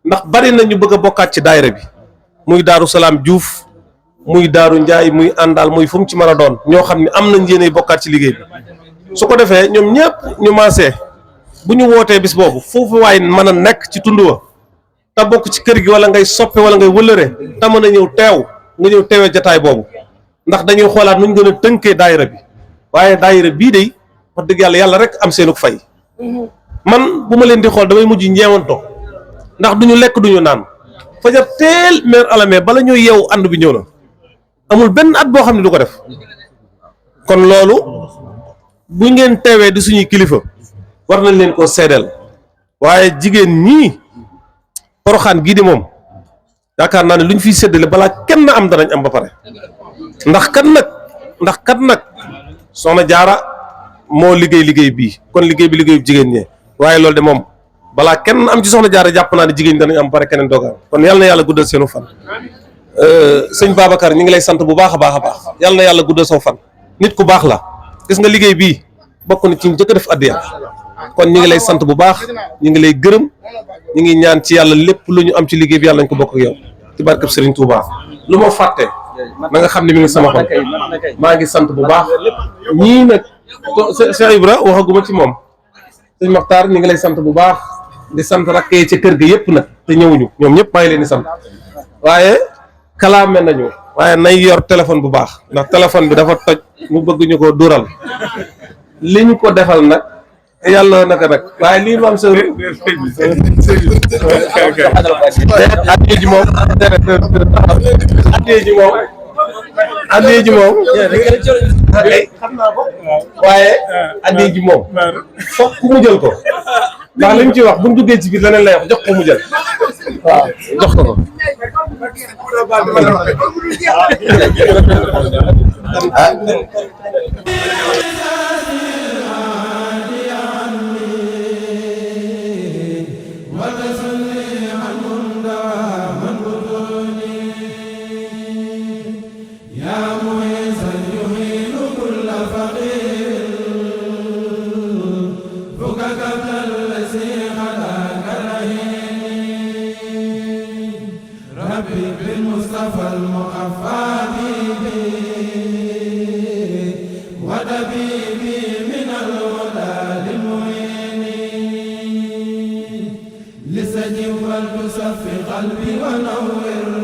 ndax bari na ñu bëgg a bokkaat ci daayira bi muy Daaru Salaam Diouf muy Daaru Njaay muy àndaal muy fu mu ci mën a doon ñoo xam ne am nañ yéene bokkaat ci liggéey bi su ko defee ñoom ñëpp ñu maasee bu ñu wootee bis boobu foofu waay mën a nekk ci tund wa te bokk ci kër gi wala ngay soppe wala ngay wëlëre te mën a ñëw teew nga ñëw teewee jataay boobu ndax dañuy xoolaat nuñ gën a tënkee daayira bi waaye daayira bii day wax dëgg yàlla rek am seenuk fay man bu ma leen di xool damay mujj ñeewanto ndax duñu lekk duñu naan fajar teel meer alamee bala ñoo yeewu ànd bi ñëw na amul benn at boo xam ne du ko def kon loolu bu ngeen teewee di suñuy kilifa war nañ leen koo seedeel waaye jigéen ñii Poroxaan gii di moom yaakaar naa ne lu ñu fiy séddale balaa kenn am danañ am ba pare ndax kat nag soxna Jaara moo liggéey bii kon liggéey bi liggéeyu jigéen ñee waaye loolu de moom balaa kenn am ci soxna Jaara jàpp naa ne jigéen ñi danañ am ba pare keneen doogaan kon yàlla na yàlla guddal seenu fan sëñ Babacar ñu ngi lay sant bu baax a baax yàlla na yàlla guddal soo fan nit ku baax la gis nga liggéey bii bokk na ci ñu jëkk def addiya kon ñu ngi lay sant bu baax ñu ngi lay gërëm ñu ngi ñaan ci yàlla lépp lu ñu am ci liggéey bi yàlla nañ ko bokk ak yow ci barkeb Serigne Touba lu ma fàtte na nga xam ne mi ngi sama xol maa ngi sant bu baax ñii nag Cheikh Ibra waxaguma ci moom sëñ Maxtaar ñu ngi lay sant bu baax di sant rakkee ca kër ga yëpp nag te ñëwuñu ñoom ñëpp maa ngi leen di sant waaye kalaame nañu waaye nay yor téléphone bu baax ndax téléphone bi dafa toj mu bëgg ñu ko dural li ñu ko defal nag yàlla naka nag waaye lii mu am sa addiye ji moom addiye ji moom xam naa ko waaye addiye ji moom foog ku mu jël ko ndax li mu ci wax bu mu duggee ci biir leneen lay wax jox ko mu jël waaw jox ko وتسلي عنهم دوام ربي بالمصطفى المخفى ودبيبي من الهدى للمعين لسجي ولتصفي قلبي ونور